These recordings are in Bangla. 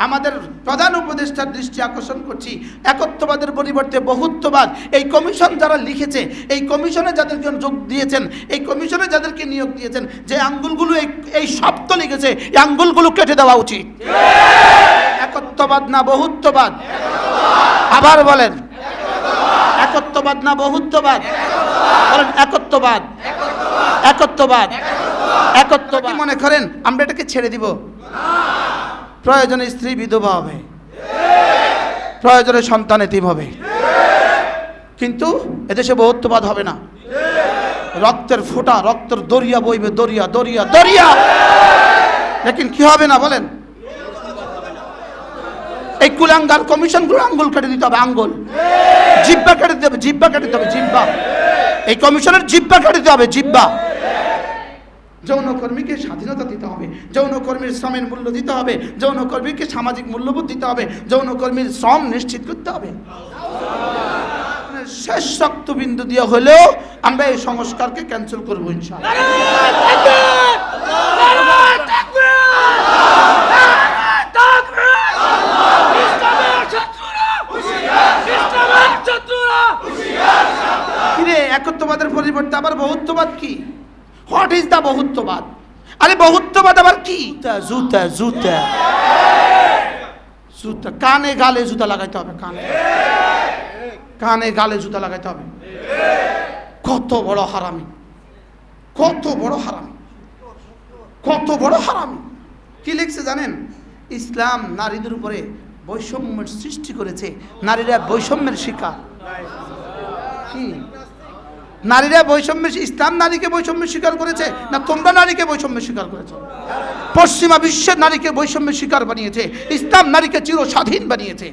আমাদের প্রধান উপদেষ্টার দৃষ্টি আকর্ষণ করছি, একত্ববাদের পরিবর্তে বহুত্ববাদ। এই কমিশন যারা লিখেছে, এই কমিশনে যাদেরকে যোগ দিয়েছেন, এই কমিশনে যাদেরকে নিয়োগ দিয়েছেন, যে আঙ্গুলগুলো এই শব্দ লিখেছে, এই আঙ্গুলগুলো কেটে দেওয়া উচিত। একত্ববাদ না বহুত্ববাদ? আবার বলেন, একত্ববাদ না বহুত্ববাদ? বলেন একত্ববাদ, একত্ববাদ, একত্ববাদ। মনে করেন আমরা এটাকে ছেড়ে দিব? প্রয়োজনে স্ত্রী বিধবা হবে, প্রয়োজনে সন্তান এতিম হবে, কিন্তু এদেশে বহুত্ববাদ হবে না। রক্তের ফোঁটা, রক্তের দরিয়া বইবে, দরিয়া দরিয়া দরিয়া, লেকিন কি হবে না বলেন? এই কুলাঙ্গার কমিশনগুলো আঙ্গুল কেটে দিতে হবে, আঙ্গুল। জিব্বা কেটে দিতে হবে, জিব্বা কেটে দিতে হবে, জিব্বা। এই কমিশনের জিব্বা কেটে দিতে হবে, জিব্বা। যৌনকর্মীকে স্বাধীনতা দিতে হবে, যৌনকর্মীর শ্রমের মূল্য দিতে হবে, যৌনকর্মীকে সামাজিক মূল্যবোধ দিতে হবে, যৌনকর্মীর শ্রম নিশ্চিত করতে হবে। শেষ রক্তবিন্দু দিয়ে হলেও আমরা এই সংস্কারকে ক্যান্সেল করবো ইনশাআল্লাহ। একত্ববাদের পরিবর্তে আবার বহুত্ববাদ কি? হোয়াট ইজ দা বহুত্ববাদ? আরে বহুত্ববাদ আবার কি? জুতা জুতা জুতা, কানে গালে জুতা লাগাইতে হবে, কানে কানে গালে জুতা লাগাইতে হবে। কত বড় হারামি, কত বড় হারামি, কত বড় হারামি। কি লিখছে জানেন? ইসলাম নারীদের উপরে বৈষম্যের সৃষ্টি করেছে, নারীরা বৈষম্যের শিকার। কি নারীরা বৈষম্যের, ইসলাম নারীকে বৈষম্যের শিকার করেছে না তোমরা নারীকে বৈষম্যের শিকার করেছো? পশ্চিমা বিশ্বের নারীকে বৈষম্যের শিকার বানিয়েছে, ইসলাম নারীকে চিরস্বাধীন বানিয়েছে।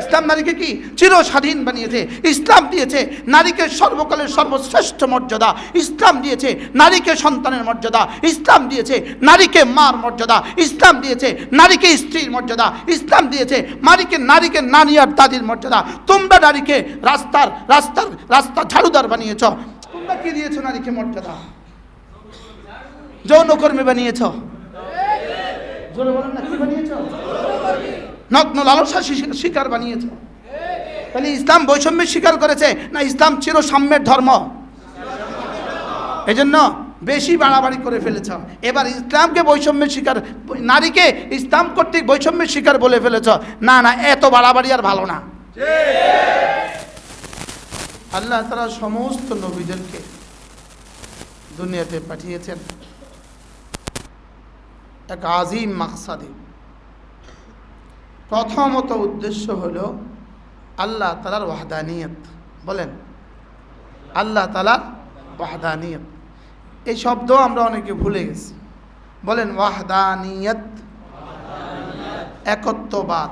ইসলাম নারীকে কি চিরস্বাধীন বানিয়েছে। ইসলাম দিয়েছে নারীকে সর্বকালের সর্বশ্রেষ্ঠ মর্যাদা, ইসলাম দিয়েছে নারীকে সন্তানের মর্যাদা, ইসলাম দিয়েছে নারীকে মার মর্যাদা, ইসলাম দিয়েছে নারীকে স্ত্রীর মর্যাদা, ইসলাম দিয়েছে নারীকে নানি আর দাদির মর্যাদা। তোমরা নারীকে রাস্তা ঝাড়ুদার বানিয়েছ। তোমরা কি দিয়েছো নারীকে মর্যাদা? যৌনকর্মী বানিয়েছ। জোরে বলেন না, কি বানিয়েছ? নগ্ন লালসা শিকার বানিয়েছ। তাহলে ইসলাম বৈষম্যের শিকার করেছে না ইসলাম চিরসাম্যের ধর্ম? এই জন্য বেশি বাড়াবাড়ি করে ফেলেছ। এবার ইসলামকে বৈষম্যের শিকার, নারীকে ইসলাম কর্তৃক বৈষম্যের শিকার বলে ফেলেছ। না না, এত বাড়াবাড়ি আর ভালো না। আল্লাহ তাআলা সমস্ত নবীদেরকে দুনিয়াতে পাঠিয়েছেন এক আজিম মাকসাদে। প্রথমত উদ্দেশ্য হলো আল্লাহ তাআলার ওয়াহদানিয়ত। বলেন আল্লাহ তাআলার ওয়াহদানিয়ত। এই শব্দ আমরা অনেকে ভুলে গেছি। বলেন ওয়াহদানিয়ত, একত্ববাদ।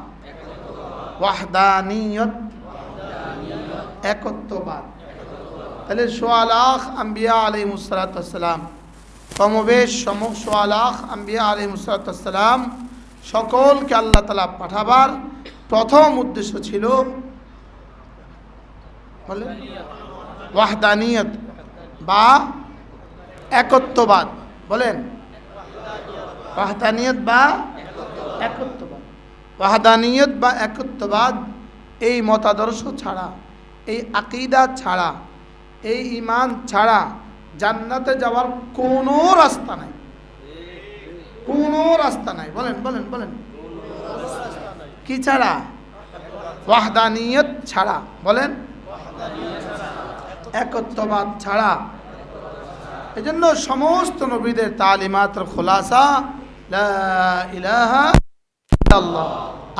ওয়াহদানিয়ত, একত্ববাদ। তাহলে সোয়া লাখ আম্বিয়া আলাইহিমুসসালাম, কমবেশ সোয়া লাখ আম্বিয়া আলাইহিমুসসালাম সকলকে আল্লাহ তাআলা পাঠাবার প্রথম উদ্দেশ্য ছিল বলে ওয়াহদানিয়ত বা একত্ববাদ। বলেন ওয়াহদানিয়ত বা একত্ববাদ। ওয়াহদানিয়ত বা একত্ববাদ, এই মতাদর্শ ছাড়া, এই আকীদা ছাড়া, এই ঈমান ছাড়া জান্নাতে যাওয়ার কোনো রাস্তা নাই, কোনো রাস্তা নাই। বলেন বলেন বলেন, কি ছাড়া? ওয়াহদানিয়ত ছাড়া। বলেন একত্ববাদ ছাড়া। এজন্য সমস্ত নবীদের তালিমাতের খোলাসা লা ইলাহা ইল্লাল্লাহ,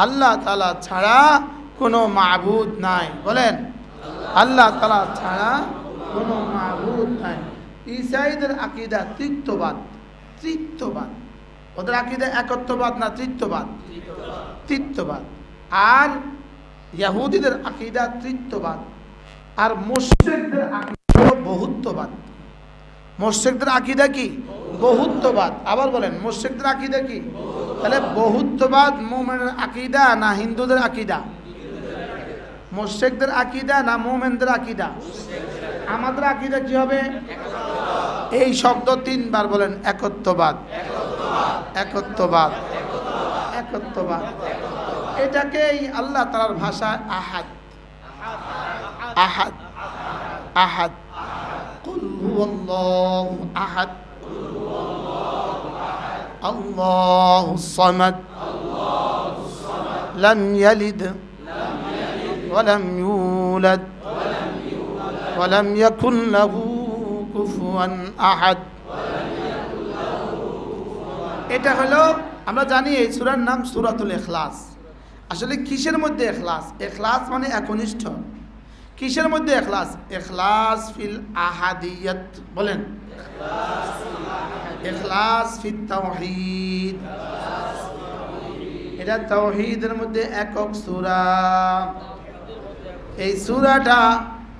আল্লাহ তাআলা ছাড়া কোনো মাবুদ নাই। বলেন আল্লাহ তাআলা ছাড়া কোনো মাবুদ নাই। ঈসাইদের আকীদা তৃত্ববাদ, তৃত্ববাদ। ওদের আকীদা একত্ববাদ না তৃত্ববাদ? তৃত্ববাদ। আর ইহুদিদের আকীদা তৃত্ববাদ। আর মুশরিকদের আকীদা বহুত্ববাদ। মুশরিকদের আকীদা কি? বহুত্ববাদ। আবার বলেন মুশরিকদের আকীদা কি? তাহলে বহুত্ববাদ মুমিনের আকীদা না হিন্দুদের আকীদা? মুশরিকদের আকীদা না মুমিনদের আকীদা? আমাদের আকীদা কি হবে? এই শব্দ তিনবার বলেন, একত্ববাদ, একত্ববাদ, একত্ববাদ। একত্ববাদ, এটাকেই আল্লাহ তাআলার ভাষায় আহাদ আহাদ আহাদ কুল হুয়াল্লাহু আহাদ আল্লাহুস সামাদ লাম ইয়ালিদ ওয়া লাম ইউলাদ ওয়া লাম ইয়াকুন লাহু কুফুয়ান আহাদ। এটা হলো, আমরা জানি এই সূরার নাম সূরাতুল ইখলাস। আসলে কিসের মধ্যে ইখলাস? ইখলাস মানে একনিষ্ঠ। কিসের মধ্যে ইখলাস? ইখলাস ফিল আহাদিয়ত, বলেন ইখলাস ফিত তাওহীদ। এটা তাওহীদের মধ্যে একক সূরা। এই সূরাটা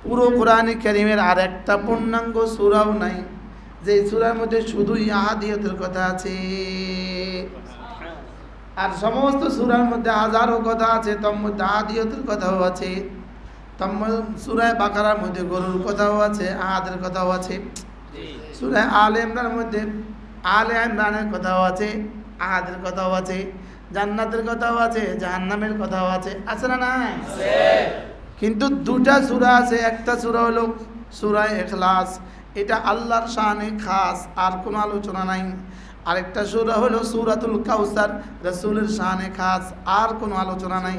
পুরো কোরআনে কারীমের আর একটা পূর্ণাঙ্গ সূরাও নাই যে সূরার মধ্যে শুধুই আহাদিয়তের কথা আছে। আর সমস্ত সূরার মধ্যে হাজারো কথা আছে, তার মধ্যে আহাদিয়তের কথাও আছে। সূরা বাকারার মধ্যে গরুর কথাও আছে, আহাদের কথাও আছে। সূরা আলে ইমরানের মধ্যে আলে ইমরানের কথাও আছে, আহাদের কথাও আছে। জান্নাতের কথাও আছে, জাহান্নামের কথাও আছে। আছে না নাই? কিন্তু দুটা সূরা আছে। একটা সূরা হলো সূরা ইখলাস, এটা আল্লাহর শানে খাস, আর কোনো আলোচনা নাই। আরেকটা সূরা হলো সূরাতুল কাউসার, রাসূলের শানে খাস, আর কোনো আলোচনা নাই।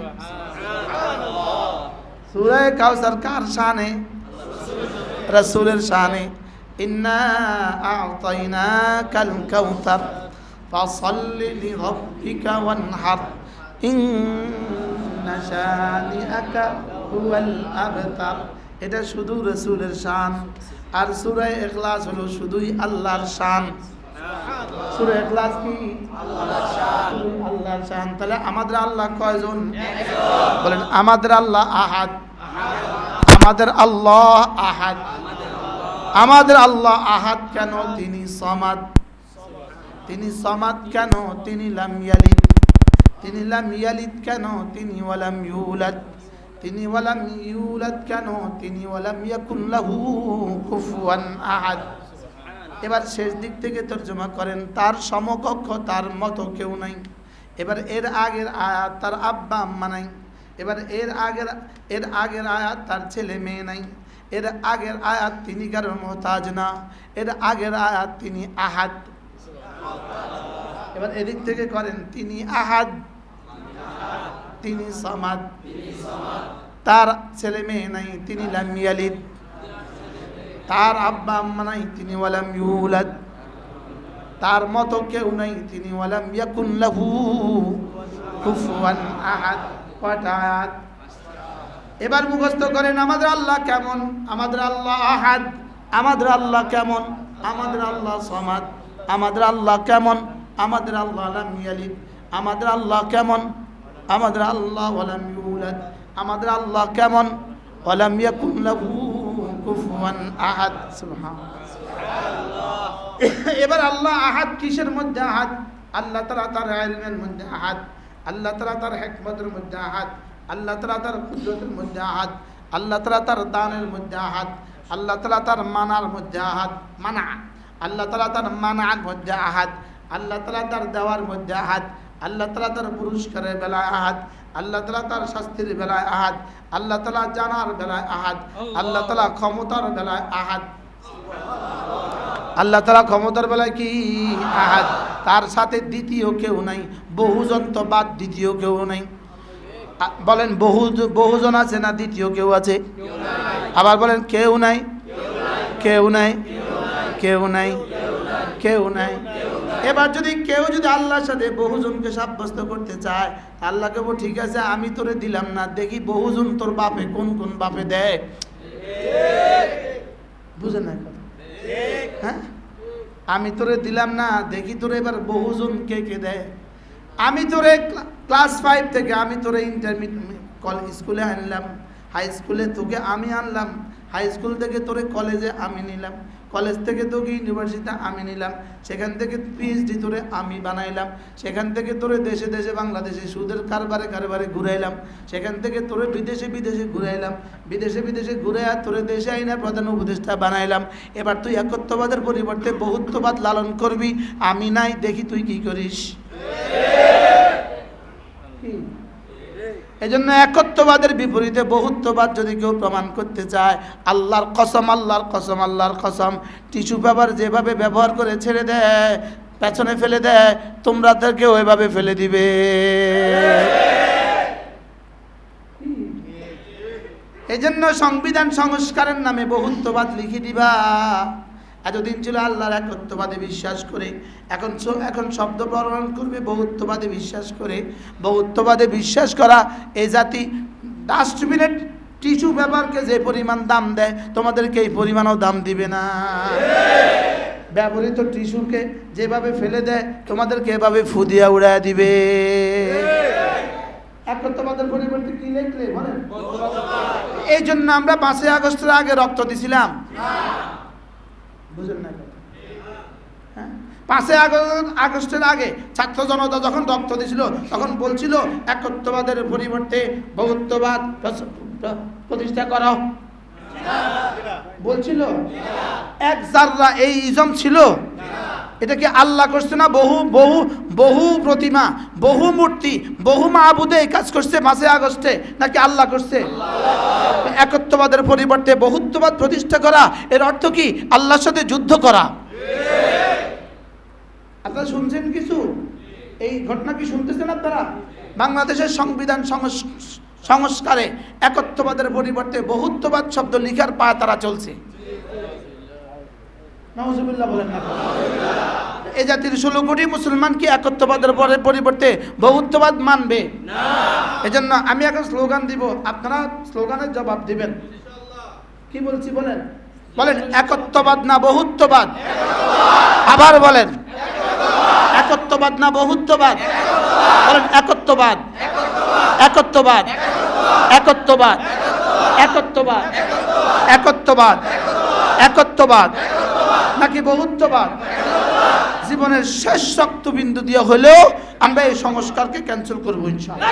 সূরা কাউসার কার শানে? রাসূলের শানে। ইন্না আ'তাইনাকাল কাউসার ফাসাল্লি লিরাব্বিকা ওয়ানহার ইন্না শানিআকা হুয়াল আবতার। এটা শুধু রাসূলের শান। আর সূরা ইখলাস হলো শুধুই আল্লাহর শান। সূরা ইখলাস কি? আল্লাহর শান, আল্লাহর শান। তাহলে আমাদের আল্লাহ কয়জন? একজন। বলেন আমাদের আল্লাহ আহাদ। আমাদের আল্লাহ আহাদ। আমাদের আল্লাহ আহাদ কেন? তিনি সমাদ। তিনি সমাদ কেন? তিনি লাম ইয়ালিদ। তিনি লাম ইয়ালিদ কেন? তিনি ওয়ালাম ইউলাদ। তিনি ওয়ালাম ইউলাদ কেন? তিনি ওয়ালাম ইয়াকুন লাহু কুফুয়ান আহাদ। এবার শেষ দিক থেকে তরজমা করেন, তার সমকক্ষ, তার মতো কেউ নাই। এবার এর আগের আয়াত তার আব্বা আম্মা নাই। এবার এর আগের আয়াত তার ছেলে মেয়ে নাই। এর আগের আয়াত তিনি কারোর মুহতাজ না। এর আগের আয়াত তিনি আহাদ। এবার এদিক থেকে করেন, তিনি আহাদ, তিনি সামাদ, তার ছেলে মেয়ে নাই, তিনি লাম ইয়ালিদ, তার আব্বা আম্মা নাই, তিনি ওয়ালাম ইউলাদ, তার মতো কেউ নাই, তিনি ওয়ালাম ইয়াকুন লাহু কুফুয়ান আহাদ। কয়টা আয়াত? এবার মুখস্থ করেন আমাদের আল্লাহ কেমন। আমাদের আল্লাহ আহাদ। আমাদের আল্লাহ কেমন? আমাদের আল্লাহ সামাদ। আমাদের আল্লাহ কেমন? আমাদের আল্লাহ লাম ইয়ালিদ। আমাদের আল্লাহ কেমন? আমাদের আল্লাহ ওয়ালাম ইউলাদ। আমাদের আল্লাহ কেমন? ওয়ালাম ইয়াকুন লাহু কুফুয়ান আহাদ। সুবহানাল্লাহ। এবার আল্লাহ আহাদ কিসের মধ্যে আহাদ? আল্লাহ তাআলা তার ইলমের মধ্যে আহাদ। আল্লাহ তাআলা তার হিকমতের মধ্যে আহাদ। আল্লাহ তাআলা তার কুদরতের মধ্যে আহাদ। আল্লাহ তাআলা তার দানের মধ্যে আহাদ। আল্লাহ তাআলা তার মানার মধ্যে আহাদ, মানা। আল্লাহ তাআলা তার মানার মধ্যে আহাদ। আল্লাহ তাআলা তার দেওয়ার মধ্যে আহাদ। আল্লাহ তাআলা তার পুরস্কারের বেলায় আহাদ। আল্লাহ তাআলা তার শাস্তির বেলায় আহাদ। আল্লাহ তাআলা জানার বেলায় আহাদ। আল্লাহ তাআলা ক্ষমতার বেলায় আহাদ। আল্লাহ তাআলা ক্ষমতার বেলায় কি? আহাদ। তার সাথে দ্বিতীয় কেউ নাই। বহুজন তো বাদ, দ্বিতীয় কেউ নাই। বলেন বহুজন আছে না দ্বিতীয় কেউ আছে? আবার বলেন কেউ নাই, কেউ নাই, কেউ নাই, কেউ নাই। এবার যদি কেউ আল্লাহর সাথে বহুজনকে সাব্যস্ত করতে চায়, আল্লাহকে বল ঠিক আছে আমি তোরে দিলাম না, দেখি বহুজন তোর বাপে কোন কোন বাপে দেয়। বুঝেন না কথা? হ্যাঁ, আমি তোরে দিলাম না, দেখি তোরে এবার বহুজন কে কে দেয়। আমি তোরে ক্লাস 5 থেকে আমি তোরে ইন্টারমিডিয়েট স্কুলে আনলাম, হাই স্কুলে তোকে আমি আনলাম, হাই স্কুল থেকে তোরে কলেজে আমি নিলাম, কলেজ থেকে তোকে ইউনিভার্সিটিতে আমি নিলাম, সেখান থেকে পিএইচডি তোরে আমি বানাইলাম, সেখান থেকে তোরে দেশে দেশে বাংলাদেশে সুদের কারবারে ঘুরাইলাম, সেখান থেকে তোরে বিদেশে ঘুরাইলাম, বিদেশে ঘুরাইয়া তোরে দেশে আইনা প্রধান উপদেষ্টা বানাইলাম। এবার তুই একত্ববাদের পরিবর্তে বহুত্ববাদ লালন করবি, আমি নাই, দেখি তুই কি করিস। এজন্য একত্ববাদের বিপরীতে বহুত্ববাদ যদি কেউ প্রমাণ করতে চায়, আল্লাহর কসম, আল্লাহর কসম, আল্লাহর কসম, টিস্যু পেপার যেভাবে ব্যবহার করে ছেড়ে দেয়, পেছনে ফেলে দেয়, তোমরা তাদেরকে ওইভাবে ফেলে দিবে। এই জন্য সংবিধান সংস্কারের নামে বহুত্ববাদ লিখে দিবা। এতদিন ছিল আল্লাহর একত্ববাদে বিশ্বাস করে, এখন শব্দ প্রমাণ করবে বহুত্ববাদে বিশ্বাস করে। বহুত্ববাদে বিশ্বাস করা এই জাতি ডাস্টবিনের টিস্যু পেপারকে যে পরিমাণ দাম দেয়, তোমাদেরকে এই পরিমাণও দাম দিবে না। ব্যবহৃত টিস্যুকে যেভাবে ফেলে দেয়, তোমাদেরকে এভাবে ফুদিয়া উড়ায় দিবে। একত্ববাদের পরিবর্তে কি লিখলে বলেন? এই জন্য আমরা 5 আগস্টের আগে রক্ত দিছিলাম, বুঝেন না? হ্যাঁ, 5 আগস্টের আগে ছাত্র জনতা যখন রক্ত দিছিল, তখন বলছিল একত্ববাদের পরিবর্তে বহুত্ববাদ প্রতিষ্ঠা করো, বলছিল। এক জাররা এই ইজম ছিল? এটা কি আল্লাহ করছে না? বহু বহু বহু প্রতিমা, বহু মূর্তি, বহু মাহবুদে এই কাজ করছে 5 আগস্টে, নাকি আল্লাহ করছে? একত্ববাদের পরিবর্তে বহুত্ববাদ প্রতিষ্ঠা করা, এর অর্থ কি? আল্লাহর সাথে যুদ্ধ করা। আপনারা শুনছেন কিছু? এই ঘটনা কি শুনতেছেন আপনারা? বাংলাদেশের সংবিধান সংস্কারে একত্ববাদের পরিবর্তে বহুত্ববাদ শব্দ লিখার পা তারা চলছে। নাউজুবিল্লাহ বলেন না? এই জাতির 16 কোটি মুসলমান কি একত্ববাদের পরিবর্তে বহুত্ববাদ মানবে? না। এজন্য আমি এখন স্লোগান দিব, আপনারা স্লোগানের জবাব দিবেন। কি বলছি বলেন? বলেন একত্ববাদ না বহুত্ববাদ? আবার বলেন একত্ববাদ না বহুত্ববাদ? বলেন একত্ববাদ, একত্ববাদ, একত্ববাদ, একত্ববাদ, একত্ববাদ, একত্ববাদ নাকি বহুত্ববাদ? জীবনের শেষ রক্তবিন্দু দিয়ে হলেও আমরা এই সংস্কারকে ক্যান্সেল করবো ইনশাআল্লাহ।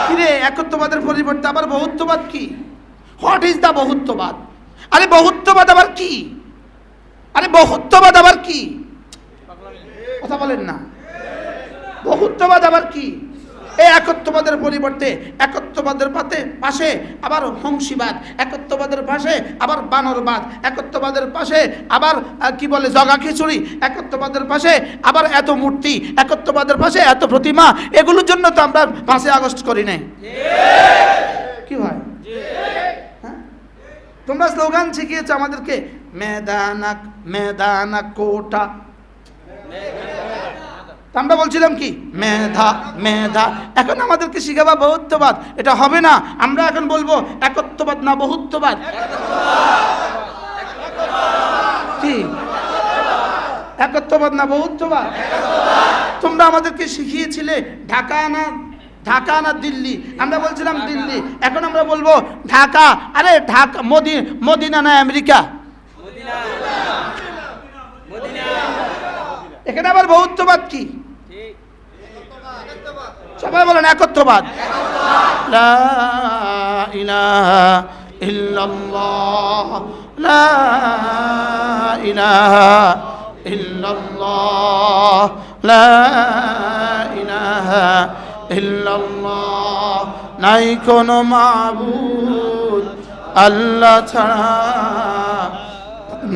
কিরে, একত্ববাদের পরিবর্তে আবার বহুত্ববাদ কি? হোয়াট ইজ দা বহুত্ববাদ? আরে বহুত্ববাদ আবার কি? আরে বহুত্ববাদ আবার কি? কথা বলেন না। বহুত্ববাদ আবার কি? এই একত্ববাদের পরিবর্তে একত্ববাদের পাশে আবার হংসীবাদ, একত্ববাদের পাশে আবার বানরবাদ, একত্ববাদের পাশে আবার কি বলে জগা খিচুড়ি, একত্ববাদের পাশে আবার এত মূর্তি, একত্ববাদের পাশে এত প্রতিমা। এগুলোর জন্য তো আমরা 5 আগস্ট করি নাই। কি ভাই? হ্যাঁ, তোমরা স্লোগান শিখিয়েছো আমাদেরকে, মেদানা মেদানা কোটা। আমরা বলছিলাম কি মেধা মেধা। এখন আমাদেরকে শিখাবা বহুত্ববাদ, এটা হবে না। আমরা এখন বলবো একত্ববাদ না বহুত্ববাদ? কি একত্ববাদ না বহুত্ববাদ? তোমরা আমাদেরকে শিখিয়েছিলে ঢাকা না দিল্লি, আমরা বলছিলাম দিল্লি। এখন আমরা বলবো ঢাকা। আরে ঢাকা মদিনা না আমেরিকা? এখানে আবার বহুত্ববাদ কি? সবাই বলেন একত্ববাদ। লা ইলাহা ইল্লাল্লাহ, লা ইলাহা ইল্লাল্লাহ, লা ইলাহা ইল্লাল্লাহ। নাই কোনো মাবুদ আল্লাহ ছাড়া,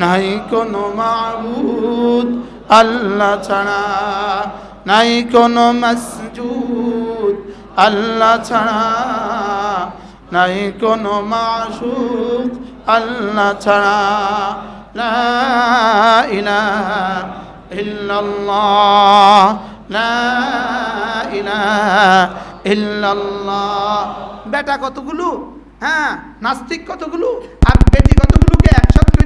নাই কোনো মাবুদ আল্লাহ ছাড়া, নাই কোনো মসজুদ আল্লাহ ছাড়া, নাই কোনো মাশুক আল্লাহ ছাড়া। লা ইলাহা ইল্লাল্লাহ, লা ইলাহা ইল্লাল্লাহ। বেটা কতগুলো, হ্যাঁ, নাস্তিক কতগুলো, আর বেটি কতগুলোকে একসাথে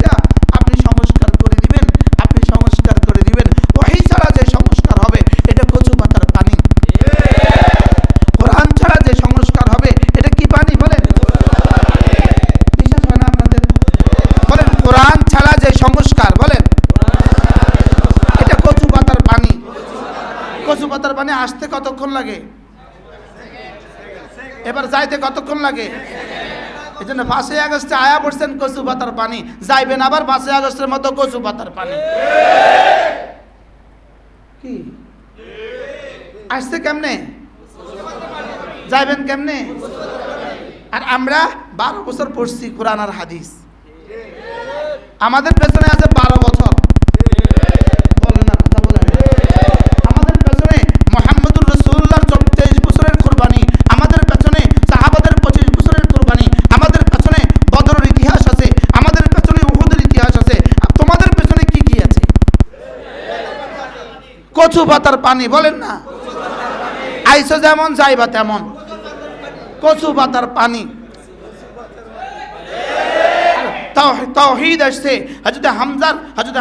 আপনি সংস্কার করে দিবেন, আপনি সংস্কার করে দিবেন। ওহী ছাড়া যে সংস্কার হবে এটা কচু পাতার পানি। কোরআন ছাড়া যে সংস্কার হবে এটা কি পানি বলেন? বিশ্বাস হয় না আপনাদের? বলেন কোরআন ছাড়া যে সংস্কার, বলেন এটা কচু পাতার পানি। কচু পাতার পানি আসতে কতক্ষণ লাগে? এবার যাইতে কতক্ষণ লাগে? এই জন্য 5ই আগস্টে আয়া পড়ছেন কচু পাতার পানি, যাইবেন আবার 5ই আগস্টের মতো কচু পাতার পানি। কি আসছে কেমনে, যাইবেন কেমনে? আর আমরা 12 বছর পড়ছি কোরআন আর হাদিস, আমাদের পেছনে আছে 12 বছর। বলেন না, কথা বলেন। আমাদের পেছনে মুহাম্মদুর রাসূলুল্লাহর 23 বছরের কুরবানি, আমাদের পেছনে সাহাবাদের 25 বছরের কুরবানি, আমাদের পেছনে বদরের ইতিহাস আছে, আমাদের পেছনে উহুদের ইতিহাস আছে। তোমাদের পেছনে কি কি আছে? কচু পাতার পানি। বলেন না, আইসো যেমন যাইবা তেমন, কচু পাতার পানি। তাওহীদ আসছে, হযরত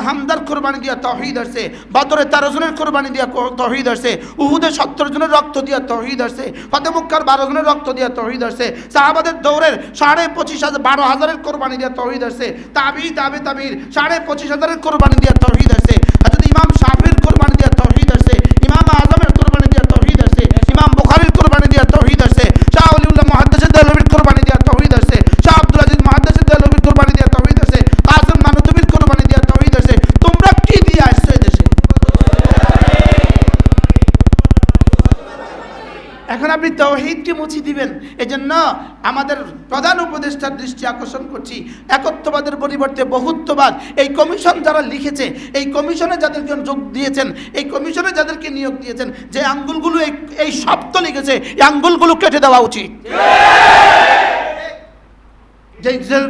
হামজার কুরবানি দিয়া তাওহীদ আসছে, বদরে 13 জনের কুরবানি দিয়া তাওহীদ আসছে, উহুদে 70 জনের রক্ত দিয়া তাওহীদ আসছে, ফাতে মক্কার 12 জনের রক্ত দিয়া তাওহীদ আসছে, সাহাবাদের দৌড়ের 25,000 কুরবানি দিয়া তাওহীদ আসছে, তাবিঈ তাবিঈর 25,000 কুরবানি দিয়া তাওহীদ আসছে, হযরত ইমাম শাফির কুরবানি দিয়া তাওহীদ আসছে, ইমাম আযমের কুরবানি দিয়া তাওহীদ আসছে, ইমাম বুখারীর কুরবানি দিয়া তাওহীদ আসছে, শাহ ওলিউল্লাহ মুহাদ্দিস দেহলভির কুরবানি দিয়া তাওহীদ আসছে, শাহ আব্দুল আজিজ মুহাদ্দিস দেহলভির কুরবানি দিয়া তাওহীদ আসছে, কাসিম নানুতুবির কুরবানি দিয়া তাওহীদ আসছে। তোমরা কি দিয়ে আসছো এই দেশে? এখন আপনি তাওহীদকে মুছি দিবেন। এজন্য আমাদের প্রধান উপদেষ্টার দৃষ্টি আকর্ষণ করছি, একত্ববাদের পরিবর্তে বহুত্ববাদ। এই কমিশন যারা লিখেছে, এই কমিশনে যাদেরকে যোগ দিয়েছেন, এই কমিশনে যাদেরকে নিয়োগ দিয়েছেন, যে আঙ্গুলগুলো এই শব্দ লিখেছে, এই আঙ্গুলগুলো কেটে দেওয়া উচিত।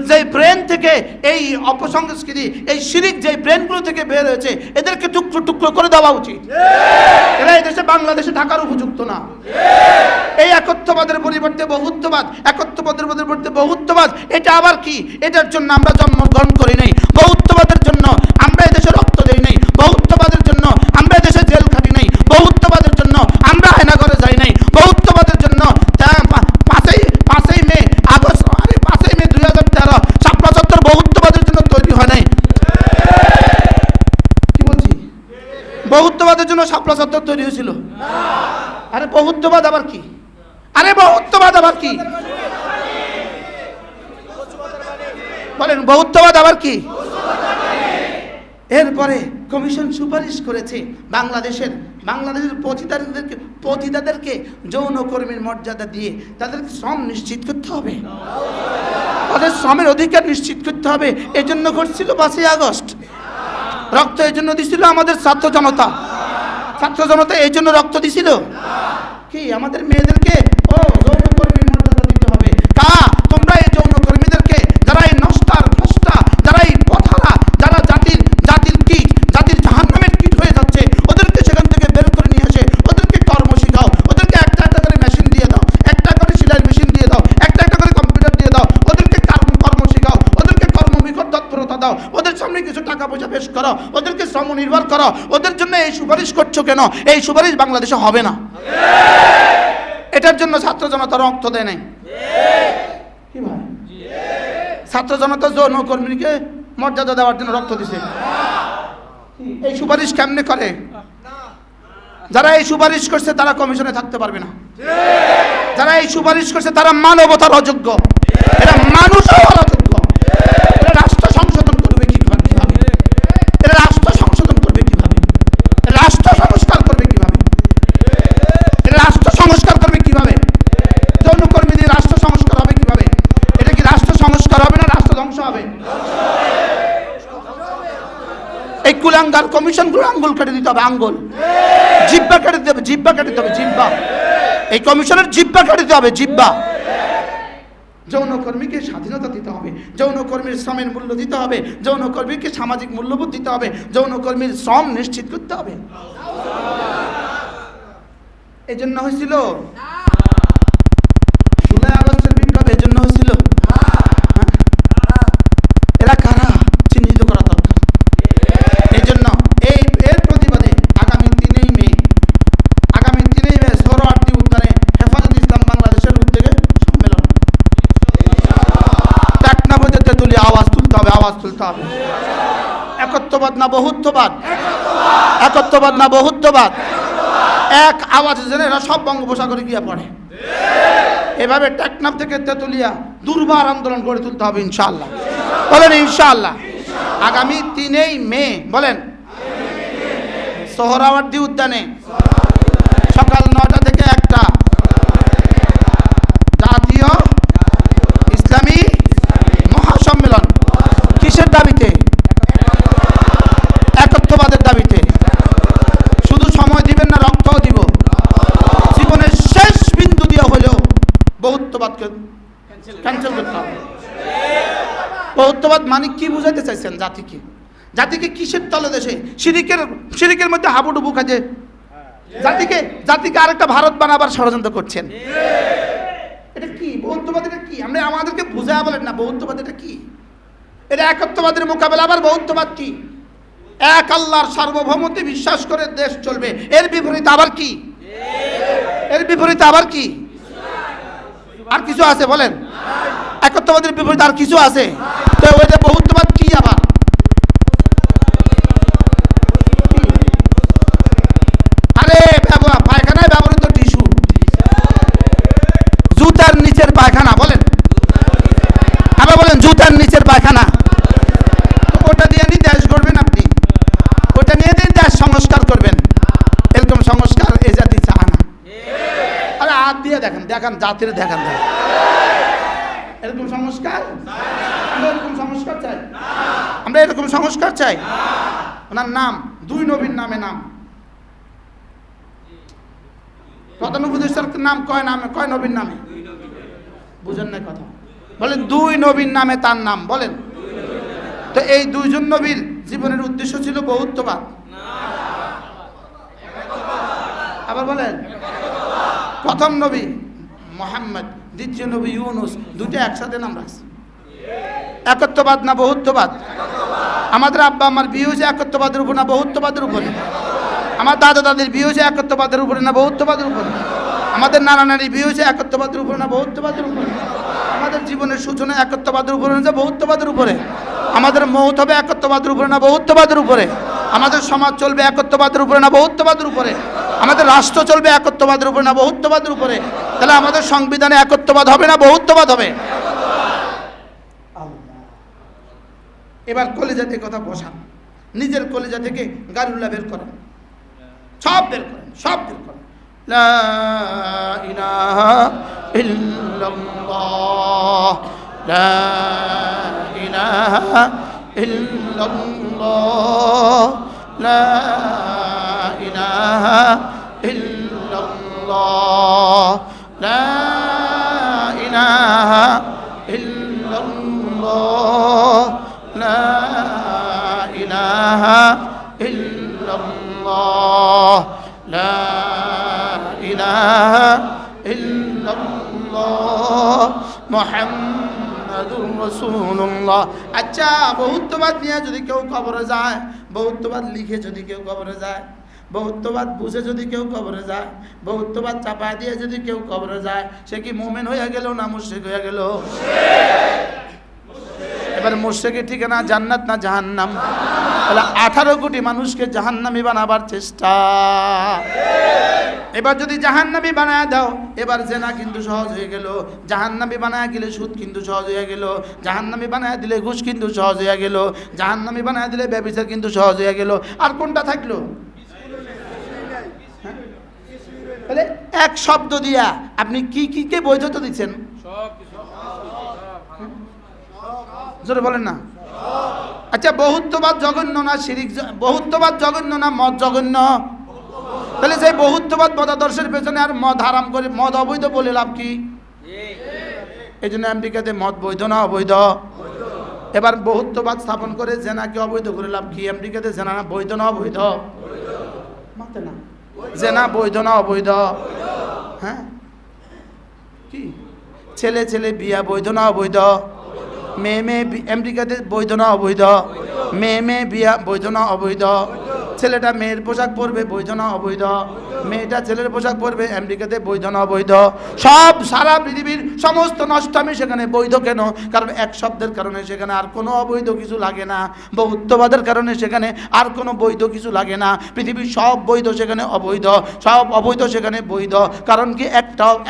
যে ব্রেন থেকে এই অপসংস্কৃতি, এই শিরিক যে ব্রেনগুলো থেকে বের হয়েছে, এদেরকে টুকরো টুকরো করে দেওয়া উচিত। এরা এই দেশে বাংলাদেশে থাকার উপযুক্ত না। এই একত্ববাদের পরিবর্তে বহুত্ববাদ, একত্ববাদের পরিবর্তে বহুত্ববাদ, এটা আবার কি? এটার জন্য আমরা জন্মগ্রহণ করি নাই, বহুত্ববাদের জন্য আমরা এদেশে রক্ত দেই নাই, বহুত্ববাদের জন্য আমরা এদেশে জেল খাটি নাই, বহুত্ববাদের জন্য আমরা আয়নাঘরে যাই নাই, বহুত্ববাদের জন্য 5ই মে আগস্ট 5ই মে 2013 শাপলা চত্বর বহুত্ববাদের জন্য তৈরি হয় নাই। কি বলছি? বহুত্ববাদের জন্য শাপলা চত্বর তৈরি হয়েছিল? আরে বহুত্ববাদ আবার কি? আরে বহুত্ববাদ আবার কি? বলেন, বহুত্ববাদ আবার কি? এরপরে কমিশন সুপারিশ করেছে বাংলাদেশের পতিতাদেরকে যৌনকর্মীর মর্যাদা দিয়ে তাদেরকে শ্রম নিশ্চিত করতে হবে, তাদের শ্রমের অধিকার নিশ্চিত করতে হবে। এজন্য ঘটছিল 5ই আগস্ট। রক্ত এই জন্য দিছিল আমাদের ছাত্র জনতা এই জন্য রক্ত দিছিল। কি আমাদের মেয়েদেরকে যৌনকর্মীর মর্যাদা দিতে হবে? তোমরা এই যৌনকর্মীদেরকে, যারা এই নষ্টার ফষ্টা, যারা এই পথারা, যারা জাতির জাহান্নামের কীট হয়ে যাচ্ছে, ওদেরকে সেখান থেকে বের করে নিয়ে আসে, ওদেরকে কর্ম শিখাও, ওদেরকে একটা করে মেশিন দিয়ে দাও, একটা করে সেলাই মেশিন দিয়ে দাও, একটা করে কম্পিউটার দিয়ে দাও, ওদেরকে কর্ম শিখাও, ওদেরকে কর্মনিকট তৎপরতা দাও, ওদের সামনে কিছু টাকা পয়সা পেশ করো, ওদেরকে শ্রম নির্ভর করো। ওদের জন্য এই সুপারিশ করছো কেন? এই সুপারিশ বাংলাদেশে হবে না। এটার জন্য ছাত্র জনতা রক্ত দেয় নাই। কি ভাই? ছাত্র জনতা যৌনকর্মীকে মর্যাদা দেওয়ার জন্য রক্ত দিছে। এই সুপারিশ কেমনে করে? যারা এই সুপারিশ করছে তারা কমিশনে থাকতে পারবে না। যারা এই সুপারিশ করছে তারা মানবতার অযোগ্য, এরা মানুষ হওয়ার অযোগ্য। এরা রাষ্ট্র সংশোধন করবে কিভাবে? এরা রাষ্ট্র সংশোধন করবে কিভাবে? রাষ্ট্র সংস্কার করবে কিভাবে? এরা রাষ্ট্র সংস্কার করবে কিভাবে? যৌনকর্মীদের রাষ্ট্র সংস্কার হবে কিভাবে? এটা কি রাষ্ট্র সংস্কার হবে না রাষ্ট্র ধ্বংস হবে? এই কুলাঙ্গার কমিশনগুলো আঙ্গুল কেটে দিতে হবে, আঙ্গুল, জিহ্বা কেটে দিতে হবে, জিহ্বা কেটে দিতে হবে, জিহ্বা। এই কমিশনের জিহ্বা কেটে দিতে হবে, জিহ্বা। যৌনকর্মীকে স্বাধীনতা দিতে হবে, যৌনকর্মীর শ্রমের মূল্য দিতে হবে, যৌনকর্মীকে সামাজিক মূল্যবোধ দিতে হবে, যৌনকর্মীর শ্রম নিশ্চিত করতে হবে। এই জন্য হয়েছিল জুলাই আগস্টের বিপ্লব, এই জন্য হয়েছিল। এরা কারা চিহ্নিত করা দরকার। এই জন্য এর প্রতিবাদে আগামী 3ই মে সোহরাওয়ার্দী উদ্যানে হেফাজত ইসলাম বাংলাদেশের উদ্যোগে সম্মেলন। টেকনাফ হতে তেঁতুলিয়া আওয়াজ তুলতে হবে, আওয়াজ তুলতে হবে। একত্ববাদ না বহুত্ববাদ? একত্ববাদ না বহুত্ববাদ? এক আওয়াজ যেন এরা সব বঙ্গোপসাগরে গিয়ে পড়ে। এভাবে টেকনাফ থেকে তেঁতুলিয়া দুর্বার আন্দোলন গড়ে তুলতে হবে ইনশাআল্লাহ। বলেন ইনশাআল্লাহ। আগামী 3 মে বলেন সোহরাওয়ার্দী উদ্যানে সকাল 9টা থেকে 1টা জাতীয় ইসলামী মহাসম্মেলন। কিসের দাবিতে? একত্ববাদের দাবিতে। শুধু সময় দিবেন না, রক্তও দিব। জীবনের শেষ বিন্দু দিয়ে হলেও বহুত্ববাদকে ক্যান্সেল করতে হবে। বহুত্ববাদ মানে কি বুঝাইতে চাইছেন জাতিকে? জাতিকে কিসের তলদেশে? শিরিকের মধ্যে হাবুডুবু কাজে জাতিকে আরেকটা ভারত বানাবার ষড়যন্ত্র করছেন। এটা কি বহুত্ববাদ? এটা কি? আমরা আমাদেরকে বুঝায় বলেন না বহুত্ববাদ এটা কি? এটা একত্ববাদের মোকাবেলা। আবার বহুত্ববাদ কি? এক আল্লাহর সার্বভৌমত্বে বিশ্বাস করে দেশ চলবে। এর বিপরীতে আবার কি? এর বিপরীতে আবার কি? আর কিছু আছে বলেন? একত্ববাদের বিপরীতে আর কিছু আছে? তো ওইটা বহুত্ববাদ কি? আবার আরে পায়খানায় ব্যবহৃত টিস্যু, জুতার নিচের পায়খানা বলেন। আবার বলেন জুতার নিচের পায়খানা। ওটা দিয়ে দেশ গড়বেন আপনি, ওটা নিয়ে দেশ সংস্কার করবেন। এরকম সংস্কার এ জাতি চায় না। আরে হাত দিয়ে দেখেন জাতির দেখেন এরকম সংস্কার। আমরা এরকম সংস্কার চাই। আমরা এরকম সংস্কার চাই। ওনার নাম 2 নবীর নামে নাম। প্রধান উপদেষ্টার নাম কয় নবীর নামে? বুঝেন না কথা? বলেন 2 নবীর নামে তার নাম বলেন। তো এই 2 জন নবীর জীবনের উদ্দেশ্য ছিল বহুত্ববাদ। আবার বলেন প্রথম নবী মুহাম্মদ, দ্বিতীয় নবী ইউনুস, দুটো একসাথে নাম রাখছে। একত্ববাদ না বহুত্ববাদ? আমাদের আব্বা আমার বিয়ে হয়েছে একত্ববাদের উপর না বহুত্ববাদের উপরে? আমার দাদা দাদির বিয়ে হয়েছে একত্ববাদের উপরে না বহুত্ববাদের উপরে? আমাদের নানা নানির বিয়ে হয়েছে একত্ববাদের উপরে না বহুত্ববাদের উপরে? আমাদের জীবনের সূচনা একত্ববাদের উপরে না বহুত্ববাদের উপরে? আমাদের মৌত হবে একত্ববাদের উপরে না বহুত্ববাদের উপরে? আমাদের সমাজ চলবে একত্ববাদের উপরে না বহুত্ববাদের উপরে? আমাদের রাষ্ট্র চলবে একত্ববাদের উপরে না বহুত্ববাদের উপরে? তাহলে আমাদের সংবিধানে একত্ববাদ হবে না বহুত্ববাদ হবে? এবার কলেজা থেকে কথা বসান, নিজের কলেজা থেকে গারুল্লাহ বের করেন, সব বের করেন, সব বের করেন। লা ইলাহা ইল্লাল্লাহ, লা ইলাহা ইল্লাল্লাহ, লা ইলাহা ইল্লাল্লাহ, লা ইলাহা ইল্লাল্লাহ, লা ইলাহা ইল্লাল্লাহ, লা ইলাহা ইল্লাল্লাহ মুহাম্মাদুর রাসূলুল্লাহ। আচ্ছা, বহুত্ববাদ নিয়ে যদি কেউ কবরে যায়, বহুত্ববাদ লিখে যদি কেউ কবরে যায়, বহুত্ববাদ বুঝে যদি কেউ কবরে যায়, বহুত্ববাদ চাপা দিয়ে যদি কেউ কবরে যায়, সে কি মুমিন হয়ে গেল না মুশরিক হয়ে গেল? এবার মুশরিকের ঠিকানা জান্নাত না জাহান্নাম? তাহলে 18 কোটি মানুষকে জাহান্নামী বানাবার চেষ্টা। এবার যদি জাহান্নামী বানায় দাও, এবার জেনা কিন্তু সহজ হয়ে গেল। জাহান্নামী বানায় দিলে সুদ কিন্তু সহজ হয়ে গেল। জাহান্নামী বানায় দিলে ঘুষ কিন্তু সহজ হয়ে গেল। জাহান্নামী বানায় দিলে ব্যভিচার কিন্তু সহজ হয়ে গেল। আর কোনটা থাকলো? তাহলে এক শব্দ দিয়া আপনি কে বৈধতা দিচ্ছেন? জোরে বলেন না। আচ্ছা, বহুত্ববাদ জঘন্য না শিরিক? বহুত্ববাদ জঘন্য না মদ জঘন্য? তাহলে সেই বহুত্ববাদ মতাদর্শের পেছনে আর মদ হারাম করে মদ অবৈধ বলে লাভ কি? এই জন্য আমেরিকাতে মদ বৈধ না অবৈধ? এবার বহুত্ববাদ স্থাপন করে জেনাকে অবৈধ করে লাভ কি? আমেরিকাতে জেনা বৈধ না অবৈধ? মাতে না, জেনা বৈধ না অবৈধ? হ্যাঁ, কি ছেলে ছেলে বিয়া বৈধ না অবৈধ? মেয়ে আমেরিকাতে বৈধ না অবৈধ? মেয়ে বিয়া বৈধ না অবৈধ? ছেলেটা মেয়ের পোশাক পরবে বৈধ না অবৈধ? মেয়েটা ছেলের পোশাক পরবে, আমেরিকাতে বৈধ না অবৈধ? সব সারা পৃথিবীর সমস্ত নষ্টামি সেখানে বৈধ কেন? কারণ এক শব্দের কারণে সেখানে আর কোনো অবৈধ কিছু লাগে না। বহুত্ববাদের কারণে সেখানে আর কোনো বৈধ কিছু লাগে না। পৃথিবীর সব বৈধ সেখানে অবৈধ, সব অবৈধ সেখানে বৈধ। কারণ কি?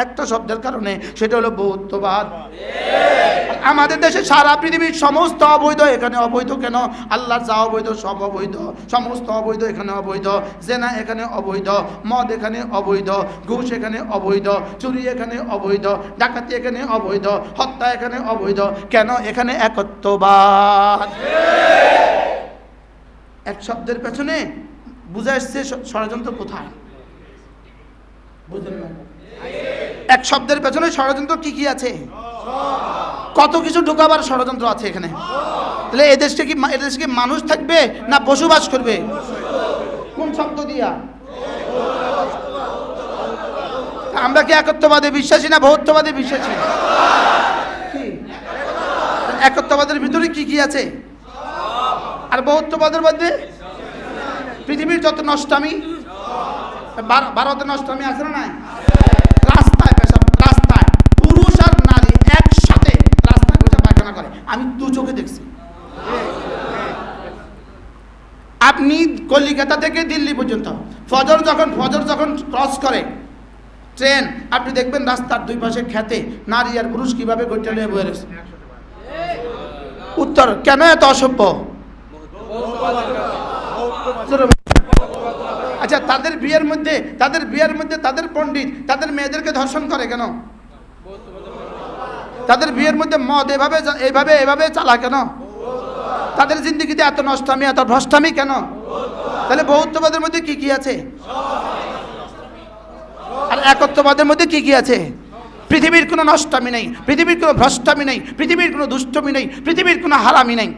একটা শব্দের কারণে, সেটা হলো বহুত্ববাদ। আমাদের দেশে সারা পৃথিবীর সমস্ত অবৈধ, এখানে অবৈধ কেন? আল্লাহর যা অবৈধ সব অবৈধ, সমস্ত অবৈধ এখানে অবৈধ। জেনা এখানে অবৈধ, মদ এখানে অবৈধ, ঘুষ এখানে অবৈধ, চুরি এখানে অবৈধ, ডাকাতি এখানে অবৈধ, হত্যা এখানে অবৈধ। কেন? এখানে একত্ববাদ। এক শব্দের পেছনে বুঝা এসছে ষড়যন্ত্র কোথায়, বুঝলেন না? এক শব্দের পেছনে ষড়যন্ত্র কি কি আছে, কত কিছু ঢুকাবার ষড়যন্ত্র আছে এখানে। তাহলে এদেশে কি মানুষ থাকবে না বসবাস করবে? কোন শব্দ দিয়া? আমরা কি একত্ববাদে বিশ্বাসী না বহুত্ববাদে বিশ্বাসী? একত্ববাদের ভিতরে কি কি আছে? আর বহুত্ববাদের মধ্যে পৃথিবীর যত নষ্টামি, ভারতে নষ্টামি আছে না নাই? রাস্তায় পেশাব, রাস্তায় পুরুষ আর নারী একসাথে রাস্তায় বসে পায়খানা করে, আমি দু চোখে দেখছি। আপনি কলিকাতা থেকে দিল্লি পর্যন্ত ফজর যখন ক্রস করে ট্রেন, আপনি দেখবেন রাস্তার দুই পাশে খেতে নারী আর পুরুষ কিভাবে গোটা নিয়ে বয়ে রয়েছে। উত্তর, কেন এত অসভ্য? আচ্ছা, তাদের বিয়ের মধ্যে তাদের পণ্ডিত তাদের মেয়েদেরকে ধর্ষণ করে কেন? তাদের বিয়ের মধ্যে মদ এভাবে চালা কেন? তাদের জিন্দেগিতে এত নষ্টামি, এত ভ্রষ্টামি কেন? তাহলে বহুত্ববাদের মধ্যে কি কি আছে? আর একত্ববাদের মধ্যে কি কি আছে? পৃথিবীর কোনো নষ্টামি নেই, পৃথিবীর কোনো ভ্রষ্টামি নেই, পৃথিবীর কোনো দুষ্টমি নেই, পৃথিবীর কোনো হারামি নেই।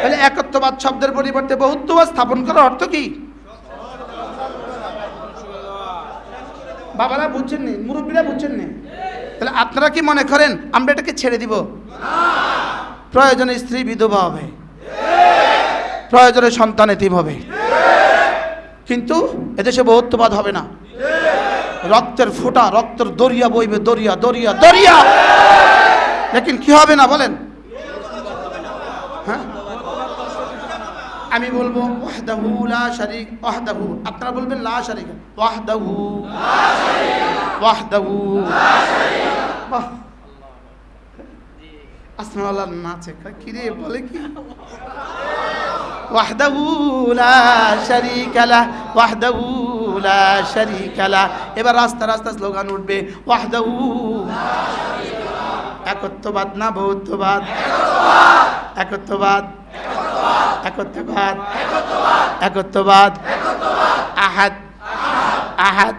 তাহলে একত্ববাদ শব্দের পরিবর্তে বহুত্ববাদ স্থাপন করার অর্থ কি? বাবারা বুঝছেন নি, মুরব্বীরা বুঝছেন নি? তাহলে আপনারা কি মনে করেন আমরা এটাকে ছেড়ে দিব? প্রয়োজনে স্ত্রী বিধবা হবে, প্রয়োজনে সন্তান এতিম হবে, কিন্তু এদেশে বহুত্ববাদ হবে না। রক্তের ফোঁটা, রক্তের দরিয়া বইবে, দরিয়া দরিয়া দরিয়া। লেকিন কি হবে না বলেন? হ্যাঁ, আমি বলবো ওয়াহদাহু লা শারীক, ওয়াহদাহু, আপনারা বলবেন লা শারীক, ওয়াহদাহু ওয়াহদাহু লা শারীক। বাহ, আসমাওয়ালা নাচে, কি রে বলে কি? ওয়াহদাহু লা শারীকা লাহ, ওয়াহদাহু লা শারীকা লাহ। এবার রাস্তা রাস্তা স্লোগান উঠবে, ওয়াহদাহু। একত্ববাদ না বহুত্ববাদ? একত্ববাদ, একত্ববাদ, একত্ববাদ। আহাদ, আহাদ,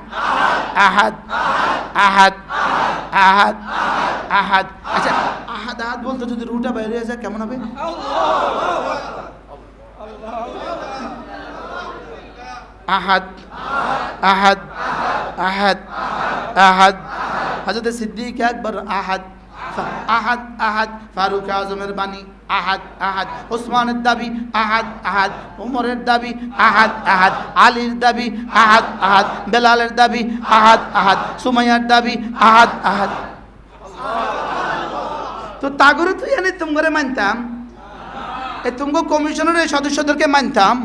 আহাদ, আহাদ, আহাদ, আহাদ। আচ্ছা, আহাদ আহাদ বলতে যদি রুটা বাইরে যায় কেমন হবে? আহাদ, আহাদ, আহাদ, আহাদ। হযরত সিদ্দিক আকবর আহাদ, আহাদ আহাদ। ফারুক আজমের বাণী আহাদ আহাদ। ওসমানের দাবি আহাদ আহাদ। ওমরের দাবি আহাদ আহাদ। আলীর দাবি আহাদ আহাদ। বেলালের দাবি আহাদ আহাদ। সুমাইয়ার দাবি আহাদ আহাদ। তো তাগরে তুই এনে তোমারে মানতাম, তুমগো কমিশনের এই সদস্যদেরকে মানতাম?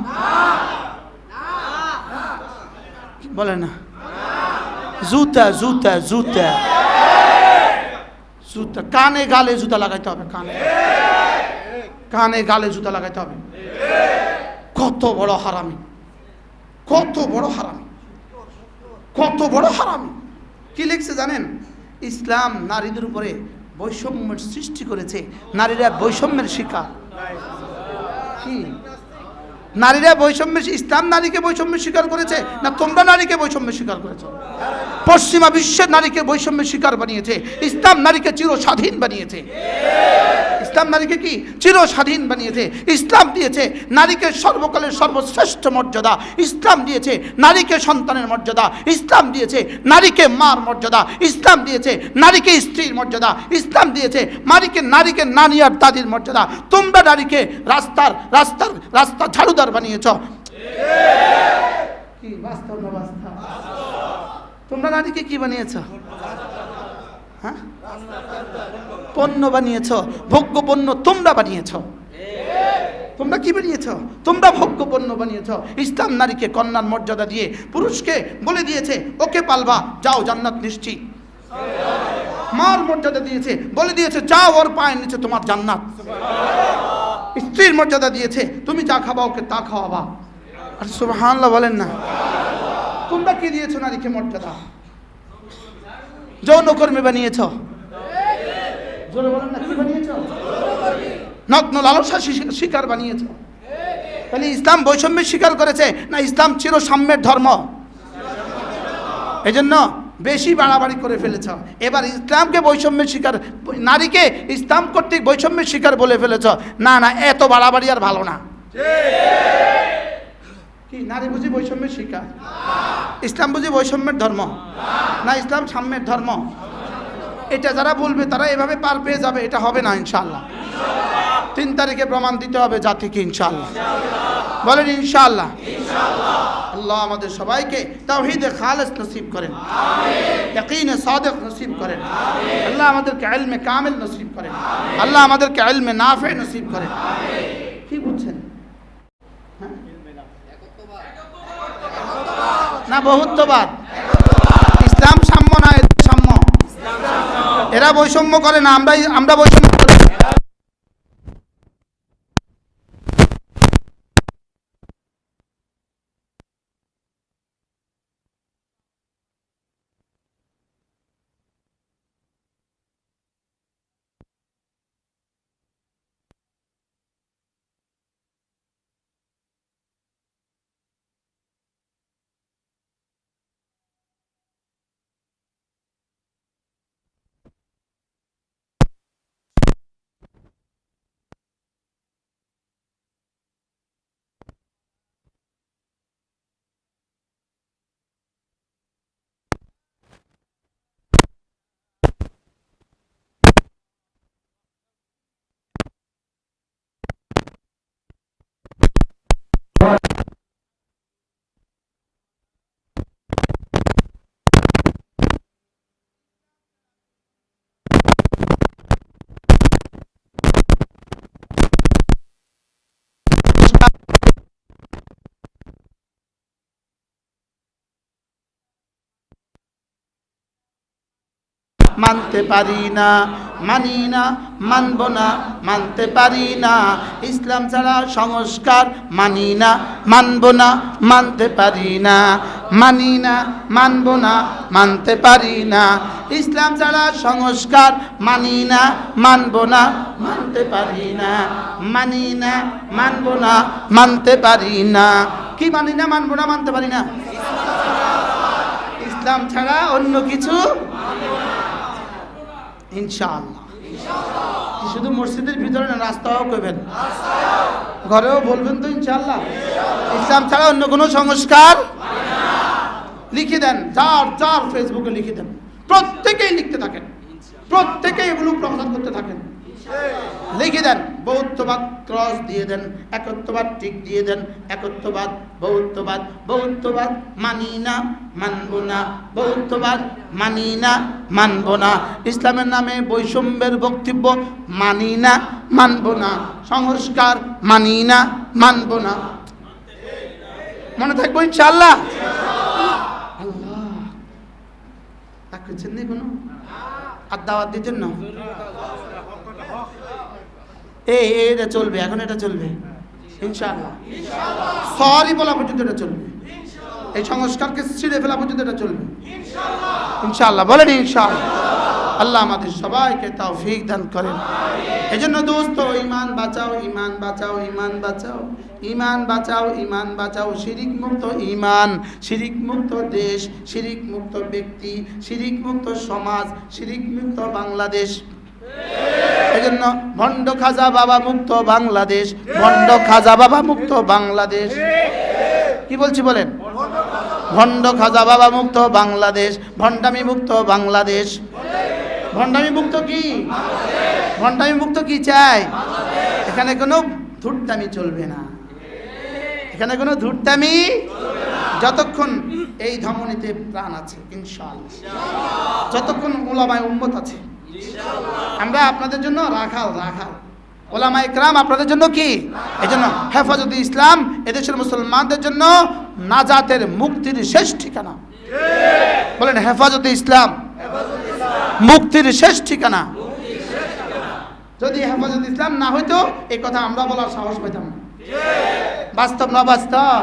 বলে না, জুতা জুতা জুতা জুতা, কানে গালে জুতা লাগাইতে হবে, কানে গালে জুতা লাগাইতে হবে। কত বড় হারামি, কত বড় হারামি, কত বড় হারামি। কি লিখছে জানেন? ইসলাম নারীদের উপরে বৈষম্যের সৃষ্টি করেছে, নারীরা বৈষম্যের শিকার। কি নারীরা বৈষম্যের, ইসলাম নারীকে বৈষম্যের শিকার করেছে না তোমরা নারীকে বৈষম্যের শিকার করেছ? পশ্চিমা বিশ্বের নারীকে বৈষম্যের শিকার বানিয়েছে, ইসলাম নারীকে চিরস্বাধীন বানিয়েছে। ইসলাম নারীকে কি চিরস্বাধীন বানিয়েছে। ইসলাম দিয়েছে নারীকে সর্বকালের সর্বশ্রেষ্ঠ মর্যাদা, ইসলাম দিয়েছে নারীকে সন্তানের মর্যাদা, ইসলাম দিয়েছে নারীকে মার মর্যাদা, ইসলাম দিয়েছে নারীকে স্ত্রীর মর্যাদা, ইসলাম দিয়েছে নারীকে নানি আর দাদির মর্যাদা। তোমরা নারীকে রাস্তা ঝাড়ুদার বানিয়েছ। কি বাস্তব না বাস্তব? তোমরা নারীকে কি বানিয়েছ? হ্যাঁ, পণ্য বানিয়েছ, ভোগ্য পণ্য তোমরা বানিয়েছ। তোমরা কি বানিয়েছ? তোমরা ভোগ্য পণ্য বানিয়েছ। ইসলাম নারীকে কন্যার মর্যাদা দিয়ে পুরুষকে বলে দিয়েছে ওকে পালবা, যাও জান্নাত নিশ্চিত। মার মর্যাদা দিয়েছে, বলে দিয়েছে যাও ওর পায়ের নিচে তোমার জান্নাত। স্ত্রীর মর্যাদা দিয়েছে, তুমি যা খাবা ওকে তা খাওয়াবা। আর সুবহানাল্লাহ বলেন না? তোমরা কি দিয়েছো নারীকে মর্যাদা? যৌনকর্মী বানিয়েছ। জোরে বলেন না, কি বানিয়েছ? নগ্ন লালসা শিকার বানিয়েছ। তাহলে ইসলাম বৈষম্যের শিকার করেছে না ইসলাম চির সাম্যের ধর্ম? এজন্য বেশি বাড়াবাড়ি করে ফেলেছ। এবার ইসলামকে বৈষম্যের শিকার, নারীকে ইসলাম কর্তৃক বৈষম্যের শিকার বলে ফেলেছ। না না, এত বাড়াবাড়ি আর ভালো না। কি নারী বুঝি বৈষম্যের শিকার? ইসলাম বুঝি বৈষম্যের ধর্ম? না, ইসলাম সাম্যের ধর্ম। এটা যারা বলবে তারা এভাবে পার পেয়ে যাবে, এটা হবে না ইনশাআল্লাহ। 3 তারিখে প্রমাণ দিতে হবে জাতিকে ইনশাআল্লাহ। বলেন ইনশাআল্লাহ। আল্লাহ আমাদের সবাইকে তাওহীদে খালিস নসিব করেন, ইয়াকিনে সাদিক নসিব করেন। আল্লাহ আমাদেরকে ইলমে কামিল নসিব করেন। আল্লাহ আমাদেরকে ইলমে নাফি নসিব করেন। কি বুঝছেন? না বহুত্ববাদ? ইসলাম সাম্য না এদের সাম্য? এরা বৈষম্য করে না, আমরা বৈষম্য করি। মানতে পারি না, মানি না, মানব না, মানতে পারি না। ইসলাম ছাড়া সংস্কার মানি না, মানব না, মানতে পারি না। মানি না, মানব না, মানতে পারি না। ইসলাম ছাড়া সংস্কার মানি না, মানব না, মানতে পারি না। মানি না, মানব না, মানতে পারি না। কি মানি না, মানব না, মানতে পারি না? ইসলাম ছাড়া অন্য কিছু ইনশাআল্লাহ। শুধু মসজিদের ভিতরে না, রাস্তাও করবেন, ঘরেও বলবেন তো ইনশাআল্লাহ। ইসলাম ছাড়া অন্য কোনো সংস্কার লিখে দেন, যার ফেসবুকে লিখে দেন, প্রত্যেকেই লিখতে থাকেন, প্রত্যেকেই এগুলো প্রচার করতে থাকেন। লিখে দেন বৌদ্ধবাদ ক্রস দিয়ে দেন, একত্ববাদ টিক দিয়ে দেন, একত্ববাদ বৌদ্ধবাদ, বৌদ্ধবাদ মানি না, মানব না, বৌদ্ধবাদ মানি না, মানব না। ইসলামের নামে বৈষম্যের বক্তব্য মানি না, মানব না। সংস্কার মানি না, মানব না। মনে থাকবো ইনশাআল্লাহ। আল্লাহ তা করছেন না কোনো আর দাওয়াত দিতেন না? এটা চলবে, এখন এটা চলবে ইনশাআল্লাহ। সরি বলা পর্যন্ত এটা চলবে, এই সংস্কারকে ছিঁড়ে ফেলা পর্যন্ত এটা চলবে ইনশাআল্লাহ। বলেন ইনশাআল্লাহ। আল্লাহ আমাদের সবাইকে তৌফিক দান করেন। এজন্য দোস্ত, ঈমান বাঁচাও, ঈমান বাঁচাও, ঈমান বাঁচাও, ঈমান বাঁচাও, ঈমান বাঁচাও। শিরিক মুক্ত ঈমান, শিরিক মুক্ত দেশ, শিরিক মুক্ত ব্যক্তি, শিরিক মুক্ত সমাজ, শিরিক মুক্ত বাংলাদেশ। এজন্য ভণ্ড খাজা বাবা মুক্ত বাংলাদেশ, ভণ্ড খাজা বাবা মুক্ত বাংলাদেশ। কি বলছি বলেন? ভণ্ড খাজা বাবা মুক্ত বাংলাদেশ, ভণ্ডামি মুক্ত বাংলাদেশ। ভণ্ডামি মুক্ত কি? ভণ্ডামি মুক্ত কি চাই? এখানে কোনো ধূর্তামি চলবে না, এখানে কোনো ধূর্তামি যতক্ষণ এই ধমনীতে প্রাণ আছে ইনশাআল্লাহ, যতক্ষণ উলামায়ে উম্মত আছে আমরা আপনাদের জন্য রাখাল। ওলামায়ে ইকরাম আপনাদের জন্য কি? এই জন্য হেফাজতে ইসলাম এদেশের মুসলমানদের জন্য নাজাতের মুক্তির শেষ ঠিকানা। বলেন হেফাজতে ইসলাম মুক্তির শেষ ঠিকানা। যদি হেফাজতে ইসলাম না হইতো এই কথা আমরা বলার সাহস পেতাম না। বাস্তব না বাস্তব?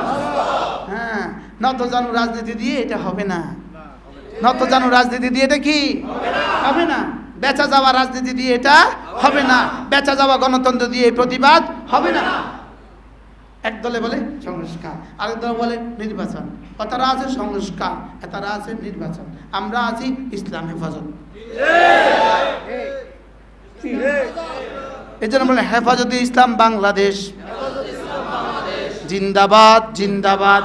হ্যাঁ, নত জানু রাজনীতি দিয়ে এটা হবে না। নত জানু রাজনীতি দিয়ে এটা কি হবে না। বেচা যাওয়া রাজনীতি দিয়ে এটা হবে না। বেচা যাওয়া গণতন্ত্র দিয়ে প্রতিবাদ হবে না। এক দলে বলে সংস্কার, আরেক দল বলে নির্বাচন। তারা আছে সংস্কার, তারা আছে নির্বাচন। আমরা আছি ইসলাম হেফাজত। এই জন্য বলে হেফাজতে ইসলাম বাংলাদেশ জিন্দাবাদ জিন্দাবাদ।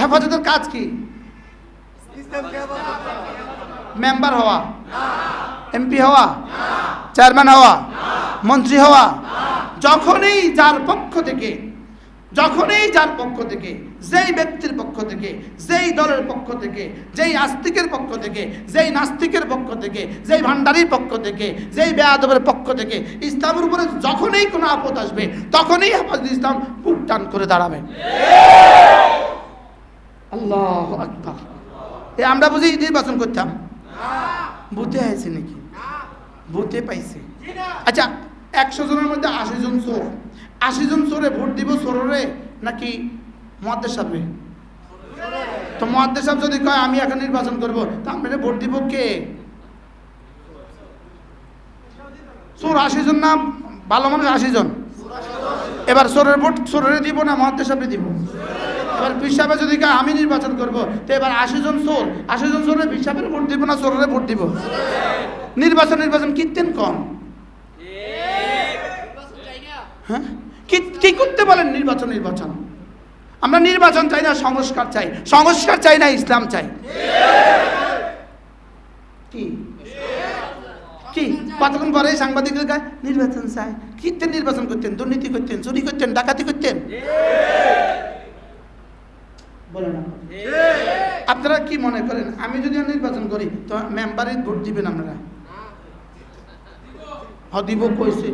হেফাজতের কাজ কি? মেম্বার হওয়া, এমপি হওয়া, চেয়ারম্যান হওয়া, মন্ত্রী হওয়া। যখনই যার পক্ষ থেকে যেই ব্যক্তির পক্ষ থেকে, যেই দলের পক্ষ থেকে, যেই আস্তিকের পক্ষ থেকে, যেই নাস্তিকের পক্ষ থেকে, যেই ভান্ডারির পক্ষ থেকে, যেই বেয়াদবের পক্ষ থেকে ইসলামের উপরে যখনই কোনো আপদ আসবে তখনই হেফাজতে ইসলাম বুক টান করে দাঁড়াবে। আল্লাহু আকবার। আমরা বুঝি নির্বাচন করতাম, বুথে আছে নাকি? বুথে পাইছে। আচ্ছা, 100 জনের মধ্যে 80 জন চোর। 80 জন চোরে ভোট দিব চোরে নাকি মুয়াদ্দেস সাহেবে? তো মুয়াদ্দেস সাহেব যদি কয় আমি এখন নির্বাচন করব, তা আমরা ভোট দিব কে? চোর 80 জন না ভালো মানুষ 80 জন? এবার চোরের ভোট চোরে দিব না মুয়াদ্দেস সাহেবে দিব? এবার পীর সাহেব যদি কয় আমি নির্বাচন করব, তো এবার 80 জন চোর, 80 জন চোরে পীর সাহেবের ভোট দিব না চোরের ভোট দিব? নির্বাচন কিতেন কম। হ্যাঁ, কি করতে বলেন? নির্বাচন। আমরা নির্বাচন চাই না, সংস্কার চাই না, ইসলাম চাই। কি কতক্ষণ পরে সাংবাদিকদের গায়ে নির্বাচন চাই? কিতেন নির্বাচন করতেন? দুর্নীতি করতেন, চুরি করতেন, ডাকাতি করতেন? বলেন আপনারা কি মনে করেন আমি যদি নির্বাচন করি তো মেম্বারে ভোট দিবেন আপনারা? দিব কইছে,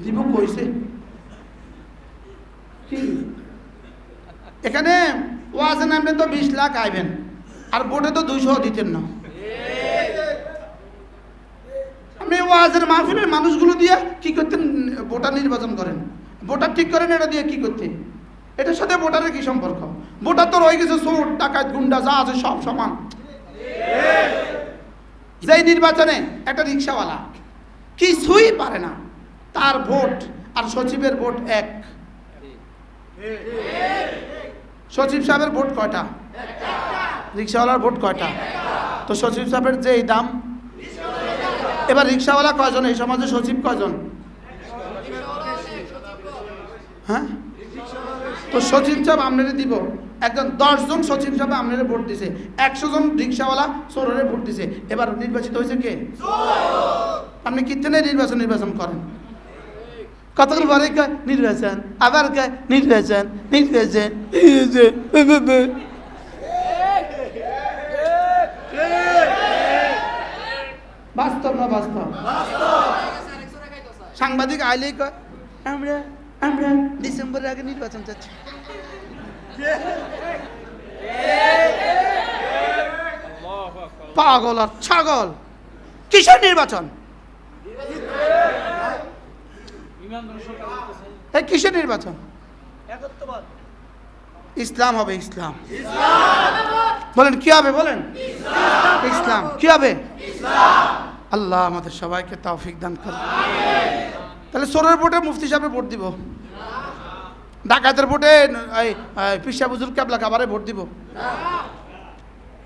দিব কইছে কি? এখানে ওয়াজে নামলে তো 20 লাখ আইবেন, আর ভোটে তো 200 দিতেন না। আপনি ওয়াজের মাহফিলের মানুষগুলো দিয়ে কি করতেন? ভোটার নির্বাচন করেন, ভোটার ঠিক করেন, এটা দিয়ে কি করতে? এটার সাথে ভোটারের কি সম্পর্ক? ভোটার তো রয়ে গেছে চোর, ডাকাত, গুন্ডা, যা আছে সব সমান। যেই নির্বাচনে একটা রিক্সাওয়ালা কিছুই পারে না, তার ভোট আর সচিবের ভোট এক। সচিব সাহেবের ভোট কয়টা? রিক্সাওয়ালার ভোট কয়টা? তো সচিব সাহেবের যে দাম। এবার রিক্সাওয়ালা কয়জন এই সমাজে? সচিব কয়জন? হ্যাঁ, তো সচিব সাহেব আপনারে দিব একজন, 10 জন সচিব সাহেব আপনারে ভোট দিছে, 100 জন রিক্সাওয়ালা চোরের ভোট দিছে। এবার নির্বাচিত হয়েছে কে? আপনি কিতনে নির্বাচন করেন? কতক্ষণ পরে নির্বাচন, আবার নির্বাচন। বাস্তব না বাস্তব? সাংবাদিক আইলেই কয় আমরা ডিসেম্বরের আগে নির্বাচন চাচ্ছি। পাগল আর ছাগল। কিসের নির্বাচন? কিসের নির্বাচন? ইসলাম হবে, ইসলাম। বলেন কি হবে? বলেন ইসলাম। কি হবে? আল্লাহ আমাদের সবাইকে তৌফিক দান করুন। তাহলে চোরের ভোটে মুফতি সাহেবের ভোট দিব, ডাকাতের ভোটে পীর সাহেব হুজুর কেবলা কাবারে ভোট দিব?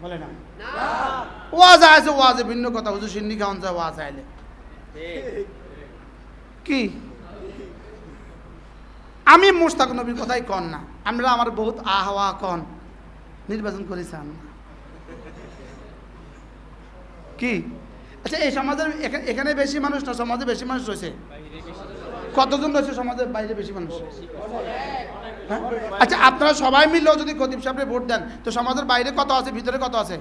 বলে না। ওয়াজ আছে, ওয়াজে ভিন্ন কথা। হুজুর সিন্নি খাওয়ান যায় ওয়াজ আইলে কি? আমি মুশতাক নবীর কথাই কন না, আমরা আমার বহুত আহওয়া কন নির্বাচন করেছেন কি? আচ্ছা, এই সমাজের এখানে বেশি মানুষ না, সমাজে বেশি মানুষ রয়েছে? কতজন রয়েছে সমাজের বাইরে বেশি মানুষ? হ্যাঁ? আচ্ছা, আপনারা সবাই মিললেও যদি খতিব সাহেবকে ভোট দেন, তো সমাজের বাইরে কত আছে, ভিতরে কত আছে?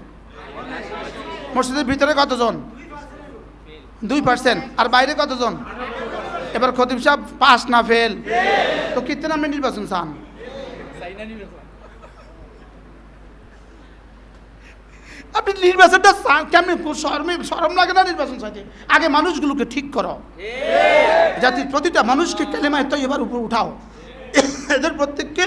মসজিদের ভিতরে কতজন? 2%। আর বাইরে কতজন? এবার খতিব সাহেব পাস না ফেল, তো কিতনে নামে নির্বাচন চান? আপনি নির্বাচনটা কেমনি শরম লাগে না নির্বাচন চাইতে? আগে মানুষগুলোকে ঠিক করো, যাতে প্রতিটা মানুষকে কালেমায়ে তাইয়্যিবার উপর উঠাও, এদের প্রত্যেককে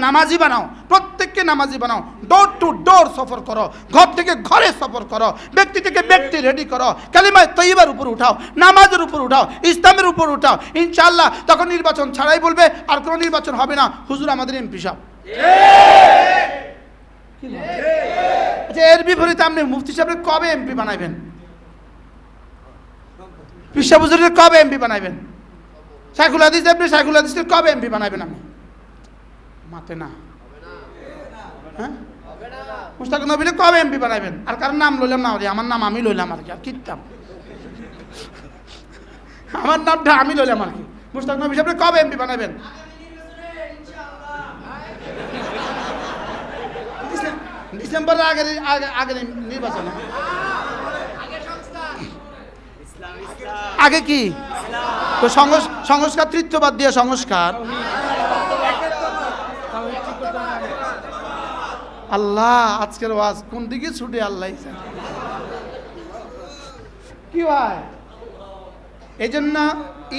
নামাজি বানাও, প্রত্যেককে নামাজি বানাও। ডোর টু ডোর সফর করো, ঘর থেকে ঘরে সফর করো, ব্যক্তি থেকে ব্যক্তি রেডি করো, কালেমায়ে তাইয়্যিবার উপর উঠাও, নামাজের উপর উঠাও, ইসলামের উপর উঠাও। ইনশাআল্লাহ তখন নির্বাচন ছাড়াই বলবে আর কোনো নির্বাচন হবে না, হুজুর আমাদের এমপি সাহেব। আচ্ছা, এর বিপরীতে আপনি মুফতি সাহেবের কবে এমপি বানাইবেন? পীর সাহেব হুজুরের কবে এমপি বানাইবেন? শাইখুল হাদিস আপনি শাইখুল হাদিসের কবে এমপি বানাইবেন? আপনি মাতে না, হ্যাঁ? মুশতাক নবীরে কবে এমপি বানাইবেন? আর কারণ নাম লইলাম না, আমার নাম আমি লইলাম আর কি, আর কিতাম আমার নামটা আমি লইলাম আর কি। মুশতাক নবী সাহেব কবে এমপি বানাইবেন? ডিসেম্বরের আগে নির্বাচন। আগে কি তো সংস্কার তৃতীয়বাদ দিয়ে সংস্কার। আল্লাহ আজকের ওয়াজ কোন দিকে ছুটে আল্লাহ কি হয়। এই জন্য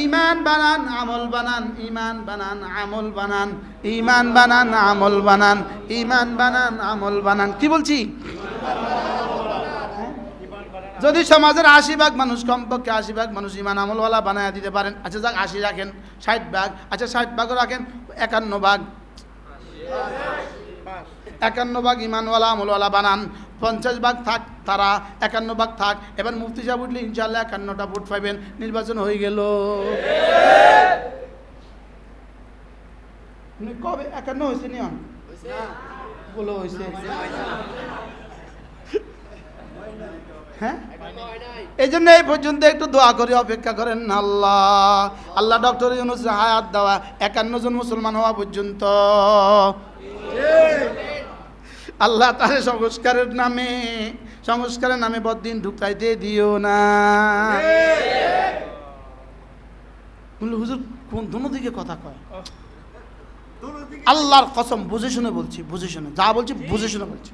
ইমান বানান আমল বানান, ইমান বানান আমল বানান, ইমান বানান আমল বানান, ইমান বানান আমল বানান। কি বলছি? যদি সমাজের 80 ভাগ মানুষ, কমপক্ষে 80 ভাগ মানুষ ইমান আমলওয়ালা বানায় দিতে পারেন, আচ্ছা যাক 80 রাখেন, 60 ভাগ, আচ্ছা 60 ভাগও রাখেন, 51 ভাগ, 51 ভাগ ইমানওয়ালা আমলওয়ালা বানান, 50 ভাগ থাক তারা, 51 ভাগ থাক। এবার মুফতি সাহেব উঠলে ইনশাআল্লাহ 51টা ভোট পাইবেন, নির্বাচন হয়ে গেল। কবে 51 হয়েছে? নিয়ম বলো হয়েছে, হ্যাঁ? এই জন্য এই পর্যন্ত একটু দোয়া করে অপেক্ষা করেন। আল্লাহ আল্লাহ ডক্টর ইউনূসের হায়াত দেওয়া 51 জন মুসলমান হওয়া পর্যন্ত আল্লাহ তার সংস্কারের নামে বদ্দিন ঢুকাইতে দিও না। হুজুর কোন দোনো দিকে কথা কয়? আল্লাহর কসম বুঝে শুনে বলছি, বুঝে শুনে যা বলছি বুঝে শুনে বলছি,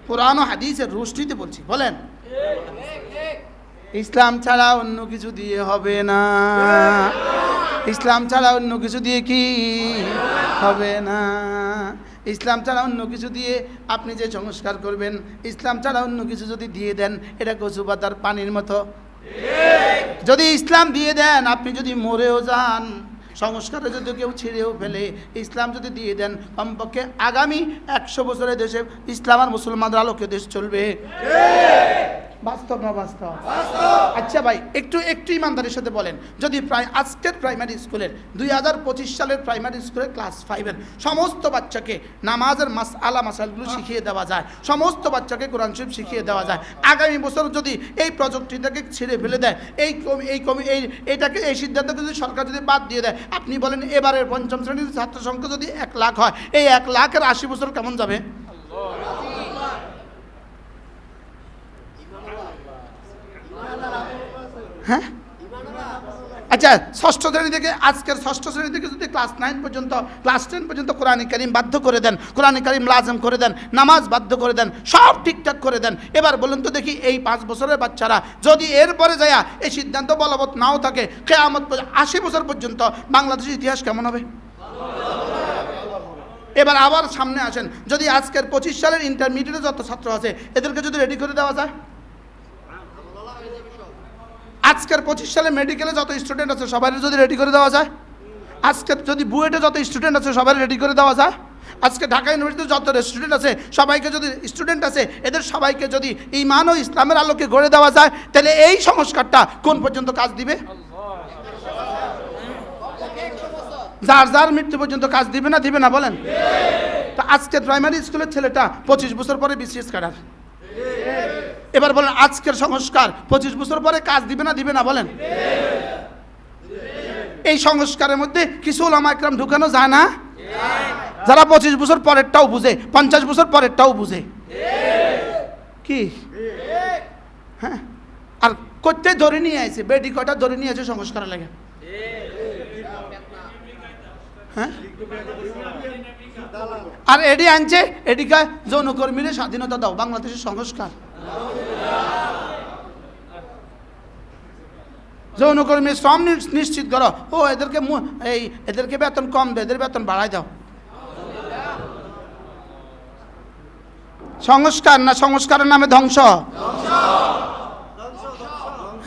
কোরআন ও হাদিসের রোশনীতে বলছি। বলেন ইসলাম ছাড়া অন্য কিছু দিয়ে হবে না, ইসলাম ছাড়া অন্য কিছু দিয়ে কি হবে না, ইসলাম ছাড়া অন্য কিছু দিয়ে আপনি যে সংস্কার করবেন, ইসলাম ছাড়া অন্য কিছু যদি দিয়ে দেন এটা কচু পাতার পানির মতো। যদি ইসলাম দিয়ে দেন, আপনি যদি মরেও যান, সংস্কারে যদি কেউ ছেড়েও ফেলে, ইসলাম যদি দিয়ে দেন, কমপক্ষে আগামী 100 বছরের দেশে ইসলাম আর মুসলমানদের আলোকে দেশ চলবে। বাস্তব না বাস্তব? আচ্ছা ভাই একটু ইমানদারির সাথে বলেন, যদি আজকের প্রাইমারি স্কুলের 2025 সালের প্রাইমারি স্কুলের ক্লাস 5-এর সমস্ত বাচ্চাকে নামাজের মাসাইলগুলো শিখিয়ে দেওয়া যায়, সমস্ত বাচ্চাকে কোরআন শরীফ শিখিয়ে দেওয়া যায়, আগামী বছর যদি এই প্রযুক্তিটাকে ছেড়ে ফেলে দেয়, এই সিদ্ধান্তকে যদি সরকার যদি বাদ দিয়ে দেয়, আপনি বলেন এবারের 5ম শ্রেণীর ছাত্র সংখ্যা যদি 1 লাখ হয়, এই 1 লাখের 80 বছর কেমন যাবে? হ্যাঁ? আচ্ছা, ষষ্ঠ শ্রেণী থেকে আজকের ষষ্ঠ শ্রেণী থেকে যদি ক্লাস 9 পর্যন্ত, ক্লাস 10 পর্যন্ত কোরআন কারীম বাধ্য করে দেন, কোরআন কারীম লাজম করে দেন, নামাজ বাধ্য করে দেন, সব ঠিকঠাক করে দেন, এবার বলুন তো দেখি এই 5 বছরের বাচ্চারা যদি এরপরে যায় এই সিদ্ধান্ত বলবৎ নাও থাকে, কিয়ামত 80 বছর পর্যন্ত বাংলাদেশের ইতিহাস কেমন হবে? এবার আবার সামনে আসেন, যদি আজকের 25 সালের ইন্টারমিডিয়েটের যত ছাত্র আছে এদেরকে যদি রেডি করে দেওয়া যায়, আজকের 25 সালে মেডিকেলে যত স্টুডেন্ট আছে সবাই যদি রেডি করে দেওয়া যায়, আজকের যদি বুয়েটে যত স্টুডেন্ট আছে সবাই রেডি করে দেওয়া যায়, আজকে ঢাকা ইউনিভার্সিটিতে যত স্টুডেন্ট আছে সবাইকে যদি স্টুডেন্ট আছে এদের সবাইকে যদি ঈমান ও ইসলামের আলোকে গড়ে দেওয়া যায়, তাহলে এই সংস্কারটা কোন পর্যন্ত কাজ দিবে? যার যার মৃত্যু পর্যন্ত কাজ দিবে না, দিবে না বলেন? তো আজকের প্রাইমারি স্কুলের ছেলেটা 25 বছর পরে বিসিএস ক্যাডার। এবার বলেন আজকের সংস্কার 25 বছর পরে কাজ দিবে না, দিবে না বলেন? এই সংস্কারের মধ্যে কিছু ওলামা একরাম ঢুকানো যায় না? যারা 25 বছর পরেরটাও বুঝে, 50 বছর পরেরটাও বুঝে কি? হ্যাঁ, আর করতে ধরে নিয়ে আছে, বেডি কটা ধরে নিয়ে আছে সংস্কার লাগে। হ্যাঁ, আর এডি আনছে, এডিকা যৌনকর্মীদের স্বাধীনতা দাও, বাংলাদেশের সংস্কার। যৌনকর্মী শ্রম নিশ্চিত করো, ও এদেরকে বেতন কম দেয়, এদের বেতন বাড়াই দাও। সংস্কার না সংস্কারের নামে ধ্বংস?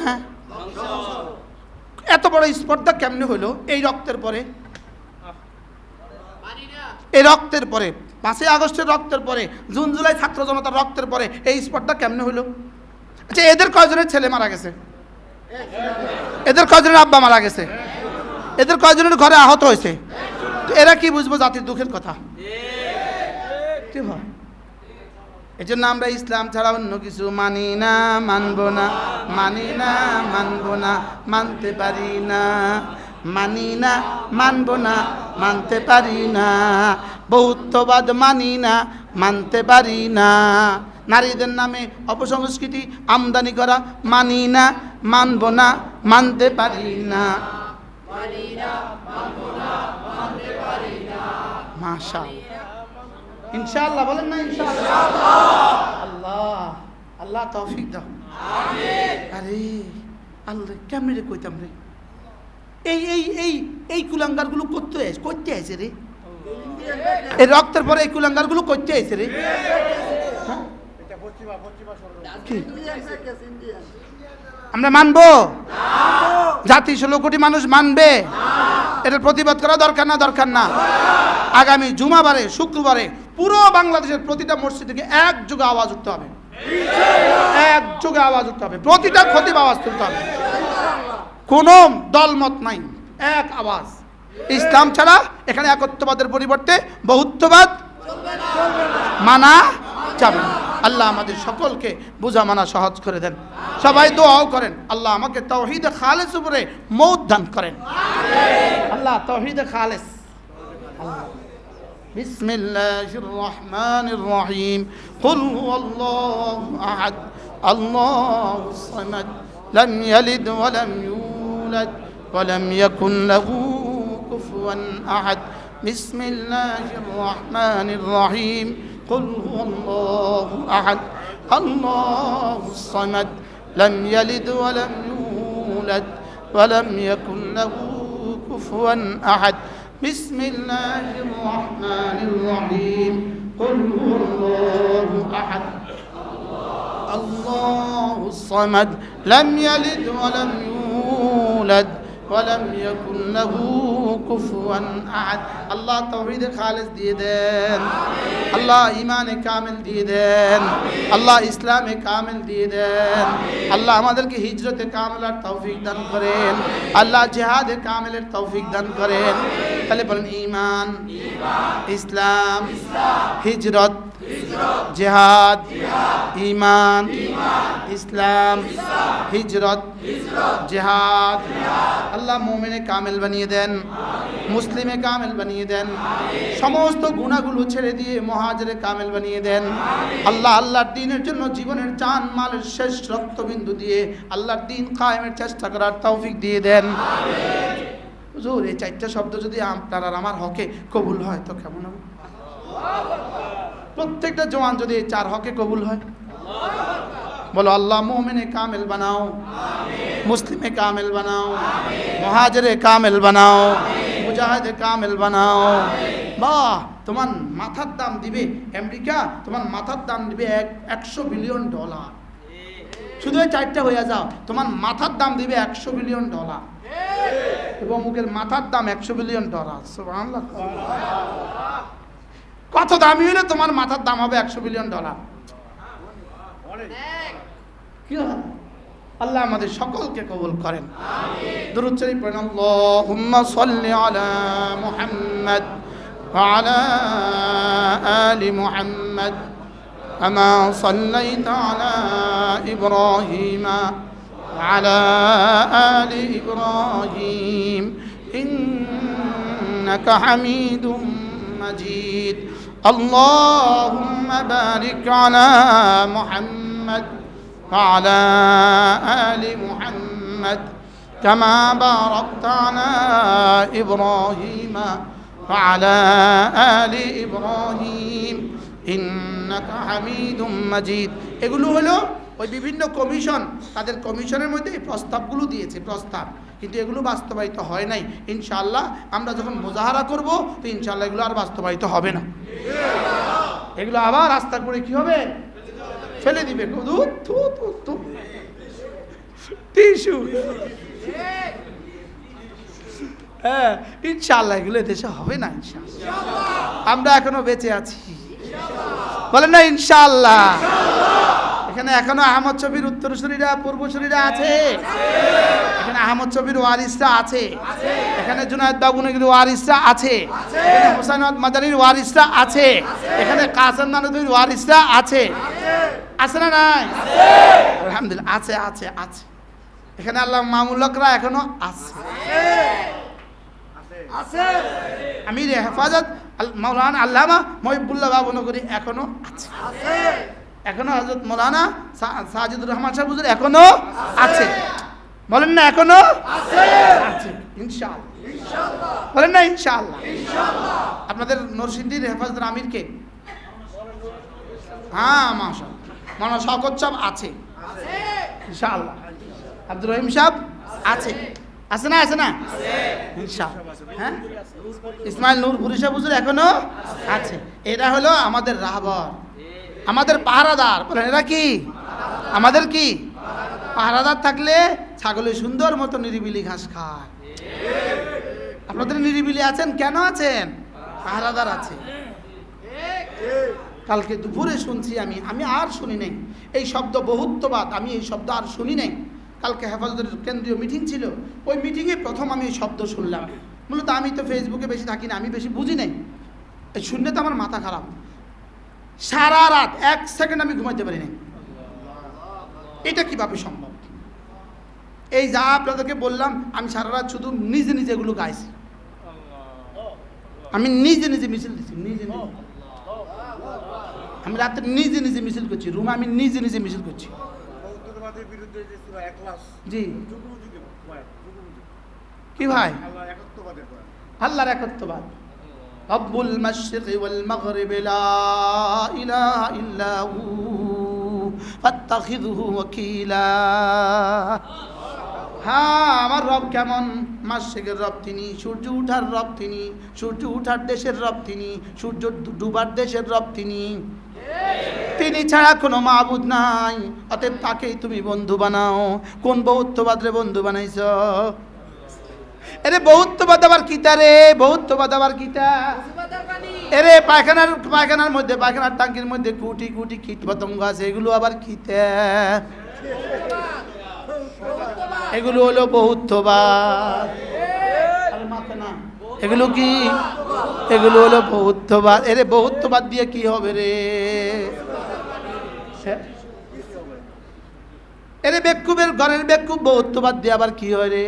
হ্যাঁ, এত বড় স্পর্ধা কেমনে হইলো এই রক্তের পরে? এই রক্তের পরে, 5ই আগস্টের রক্তের পরে, জুন জুলাই ছাত্র জনতার রক্তের পরে এই স্পর্ধা কেমনে হইলো? আচ্ছা, এদের কয়জনের ছেলে মারা গেছে? এদের কয়জনের আব্বা মারা গেছে? এদের কয়জনের ঘরে আহত হয়েছে? এরা কি বুঝবো জাতির দুঃখের কথা? কি হয়? এই জন্য আমরা ইসলাম ছাড়া অন্য কিছু মানি না, মানবো না, মানি না, মানবো না, মানতে পারি না, মানি না, মানবো না, মানতে পারি না, বহুত্ববাদ মানি না, মানতে পারি না, নারীদের নামে অপসংস্কৃতি আমদানি করা মানি না, মানবো না, মানতে পারি না, মাশাআল্লাহ, ইনশাআল্লাহ বলেন না ইনশাআল্লাহ। আল্লাহ আল্লাহ তৌফিক দাও। আমিন। আরে আল্লাহ কেমনে কইতাম রে, এই এই এই এই কুলাঙ্গারগুলো করতে আছে রে, এই রক্তের পরে এই কুলাঙ্গারগুলো করতে আছে রে। আমরা মানবো? জাতি 16 কোটি মানুষ মানবে? এটার প্রতিবাদ করা দরকার না? দরকার না? আগামী জুমাবারে, শুক্রবারে পুরো বাংলাদেশের প্রতিটা মসজিদ থেকে একযোগে আওয়াজ উঠতে হবে, একযোগে আওয়াজ উঠতে হবে, প্রতিটা খতিব আওয়াজ তুলতে হবে, কোনো দলমত নাই, এক আওয়াজ। ইসলাম ছাড়া এখানে একত্ববাদের পরিবর্তে বহুত্ববাদ মানা যাবে না। আল্লাহ আমাদের সকলকে বুঝা মানা সহজ করে দেন। সবাই দোয়াও করেন, আল্লাহ আমাকে তাওহীদে খালেস উপরে মওত দান করেন। আল্লাহ তাওহীদে খালেস। বিসমিল্লাহির রহমানির রহিম। কুল হুয়াল্লাহু আহাদ আল্লাহুস সামাদ লাম ইয়ালিদ ওয়া লাম ইউলাদ ওয়া লাম ইয়াকুন লাহু কুফুয়ান আহাদ। বিসমিল্লাহির রহমানির রহিম। قل هو الله أحد الله الصمد لم يلد ولم يولد ولم يكن له كفوا أحد بسم الله الرحمن الرحيم قل هو الله أحد الله الصمد لم يلد ولم يولد ولم يكن له كفوا أحد الله توحيد خالص দিয়ে দেন, আল্লাহ ঈমানে কামিল দিয়ে দেন, আল্লাহ ইসলামে কামিল দিয়ে দেন, আল্লাহ আমাদেরকে হিজরতে কামিলার তৌফিক দান করেন, আল্লাহ জিহাদে কামিলের তৌফিক দান করেন। তাহলে বলেন ঈমান, ইসলাম, হিজরত, জিহাদ, ঈমান, ইসলাম, হিজরত, জিহাদ। আল্লাহ মুমিনে কামিল বানিয়ে দেন, মুসলিমে কামিল বানিয়ে দেন, সমস্ত গুনাহগুলো ছেড়ে দিয়ে মুহাজিরে কামিল বানিয়ে দেন। আল্লাহ আল্লাহর দ্বীনের জন্য জীবনের জান মালের শেষ রক্তবিন্দু দিয়ে আল্লাহর দ্বীন কায়েমের চেষ্টা করার তৌফিক দিয়ে দেন। হুজুর, এই 4টা শব্দ যদি আপনার আর আমার হকে কবুল হয় তো কেমন হবে? প্রত্যেকটা জওয়ান যদি এই 4 হকে কবুল হয়, বলো আল্লাহ মুমিনে কামিল বানাও, মুসলিমে কামিল বানাও, মুহাজিরে কামিল বানাও, মুজাহিদে কামিল বানাও। বাহ, তোমার মাথার দাম দিবে আমেরিকা, তোমার মাথার দাম দিবে $100 বিলিয়ন। শুধু এই 4টা হয়ে যাও, তোমার মাথার দাম দিবে $100 বিলিয়ন। এবং মুখের মাথার দাম $100 বিলিয়ন। সুবহানাল্লাহ। কত দামি হলে তোমার মাথার দাম হবে $100 বিলিয়ন। কি হবে? আল্লাহ আমাদের সকলকে কবুল করেন। দুরূদ শরীফ পড়েন। আল্লাহুম্মা সাল্লি আলা মুহাম্মাদ ওয়া আলা আলি মুহাম্মাদ কামা সাল্লাইতা আলা ইব্রাহিম ওয়া আলা আলি ইব্রাহিম ইন্নাকা হামিদুম মাজিদ। আল্লাহুম্মা বারিক আলা মুহাম্মদ ওয়া আলা আলি মুহাম্মদ কামা বারাকতা আলা ইব্রাহিম ওয়া আলা আলি ইব্রাহিম ইন্নাকা হামিদুম মাজিদ। এগুলো হলো ওই বিভিন্ন কমিশন, তাদের কমিশনের মধ্যে এই প্রস্তাবগুলো দিয়েছে, প্রস্তাব, কিন্তু এগুলো বাস্তবায়িত হয় নাই। ইনশাআল্লাহ আমরা যখন মুজাহারা করব তো ইনশাআল্লাহ এগুলো আর বাস্তবায়িত হবে না, এগুলো আবার রাস্তা করে কি হবে, ফেলে দিবে টিস্যু। হ্যাঁ ইনশাআল্লাহ এগুলো দেশে হবে না, ইনশাআল্লাহ আমরা এখনো বেঁচে আছি, বলেন না ইনশাআল্লাহ। এখানে এখনো আহমদ শফির উত্তরসূরিরা পূর্বসূরিরা আছে, এখানে আহমদ শফির ওয়ারিসরা আছে, এখানে জুনায়েদ বাবুনগরীর ওয়ারিসরা আছে, এখানে হোসেন মাদানির ওয়ারিসরা আছে, এখানে কাসেম নানুতুবির ওয়ারিসরা আছে, আছে না নাই? আলহামদুলিল্লাহ আছে আছে আছে। এখানে আল্লাহ মামুলকরা এখনো আছে। আমির হেফাজত মাওলানা আল্লামা মহিবুল্লাহ বাবুনগরী এখনো আছে, এখনো হযরত মাওলানা সাজিদুর রহমান সাহেব হুজুর এখনো আছে, বলেন না এখনো আছে ইনশাআল্লাহ, বলেন না ইনশাআল্লাহ। আপনাদের নরসিংদীর হেফাজতের আমিরকে, হ্যাঁ মাশাআল্লাহ, মাওলানা শওকত সাহেব আছে ইনশাআল্লাহ, আব্দুর রহিম সাহেব আছে, আছে না আছে না ইনশাআল্লাহ। হ্যাঁ ইসমাইল নূরপুরি সাহেব হুজুর এখনো আছে। এরা হলো আমাদের রাহবার, আমাদের পাহারাদার, বলেন এরা কি আমাদের কি পাহারাদার। থাকলে ছাগলে সুন্দর মতো নিরিবিলি ঘাস খায়। আপনাদের নিরিবিলি আছেন, কেন আছেন? পাহারাদার আছে। কালকে দুপুরে শুনছি আমি আর শুনি নাই এই শব্দ বহুত্ববাদ, আমি এই শব্দ আর শুনি নাই। কালকে হেফাজতের কেন্দ্রীয় মিটিং ছিল, ওই মিটিংয়ে প্রথম আমি এই শব্দ শুনলাম। মূলত আমি তো ফেসবুকে বেশি থাকি না, আমি বেশি বুঝি নাই, এই শুনলে তো আমার মাথা খারাপ। সারা রাত 1 সেকেন্ড আমি ঘুমাইতে পারি নাই। এটা কিভাবে সম্ভব? এই যা আপনাদেরকে বললাম, আমি সারা রাত শুধু নিজে নিজে এগুলো গাইছি, আমি নিজে নিজে মিছিল দিচ্ছি, নিজে নিজে আমি রাতে নিজে নিজে মিছিল করছি, রুমে আমি নিজে নিজে মিছিল করছি। জি কি ভাই? আল্লাহর একত্ববাদ। রব্বুল মাশরিকি ওয়াল মাগরিবি লা ইলাহা ইল্লা হু ফাত্তাখিযহু ওয়াকিলা। হ্যাঁ আমার রব কেমন? মাশরিকের রব তিনি, সূর্য উঠার রব তিনি, সূর্য উঠার দেশের রব তিনি, সূর্য ডুবার দেশের রব তিনি, তিনি ছাড়া কোনো মাবুদ নাই। অতএব তাকেই তুমি বন্ধু বানাও। কোন বহুত্ববাদ রে বন্ধু বানাইছ? এরে বহুত্ববাদ আবার কিতা রে? বহুত্ববাদ আবার কিতা? এরে পায়খানার মধ্যে, পায়খানার টাঙ্কির মধ্যে কোটি কোটি কীট পতঙ্গ আছে, এগুলো আবার কিতা? এগুলো হলো বহুত্ববাদ। এগুলো কি? এগুলো হলো বহুত্ববাদ। এরে বহুত্ববাদ দিয়ে কি হবে রে? এরে বেকুবের ঘরের বেকুব বহুত্ববাদ দিয়ে আবার কি হয় রে?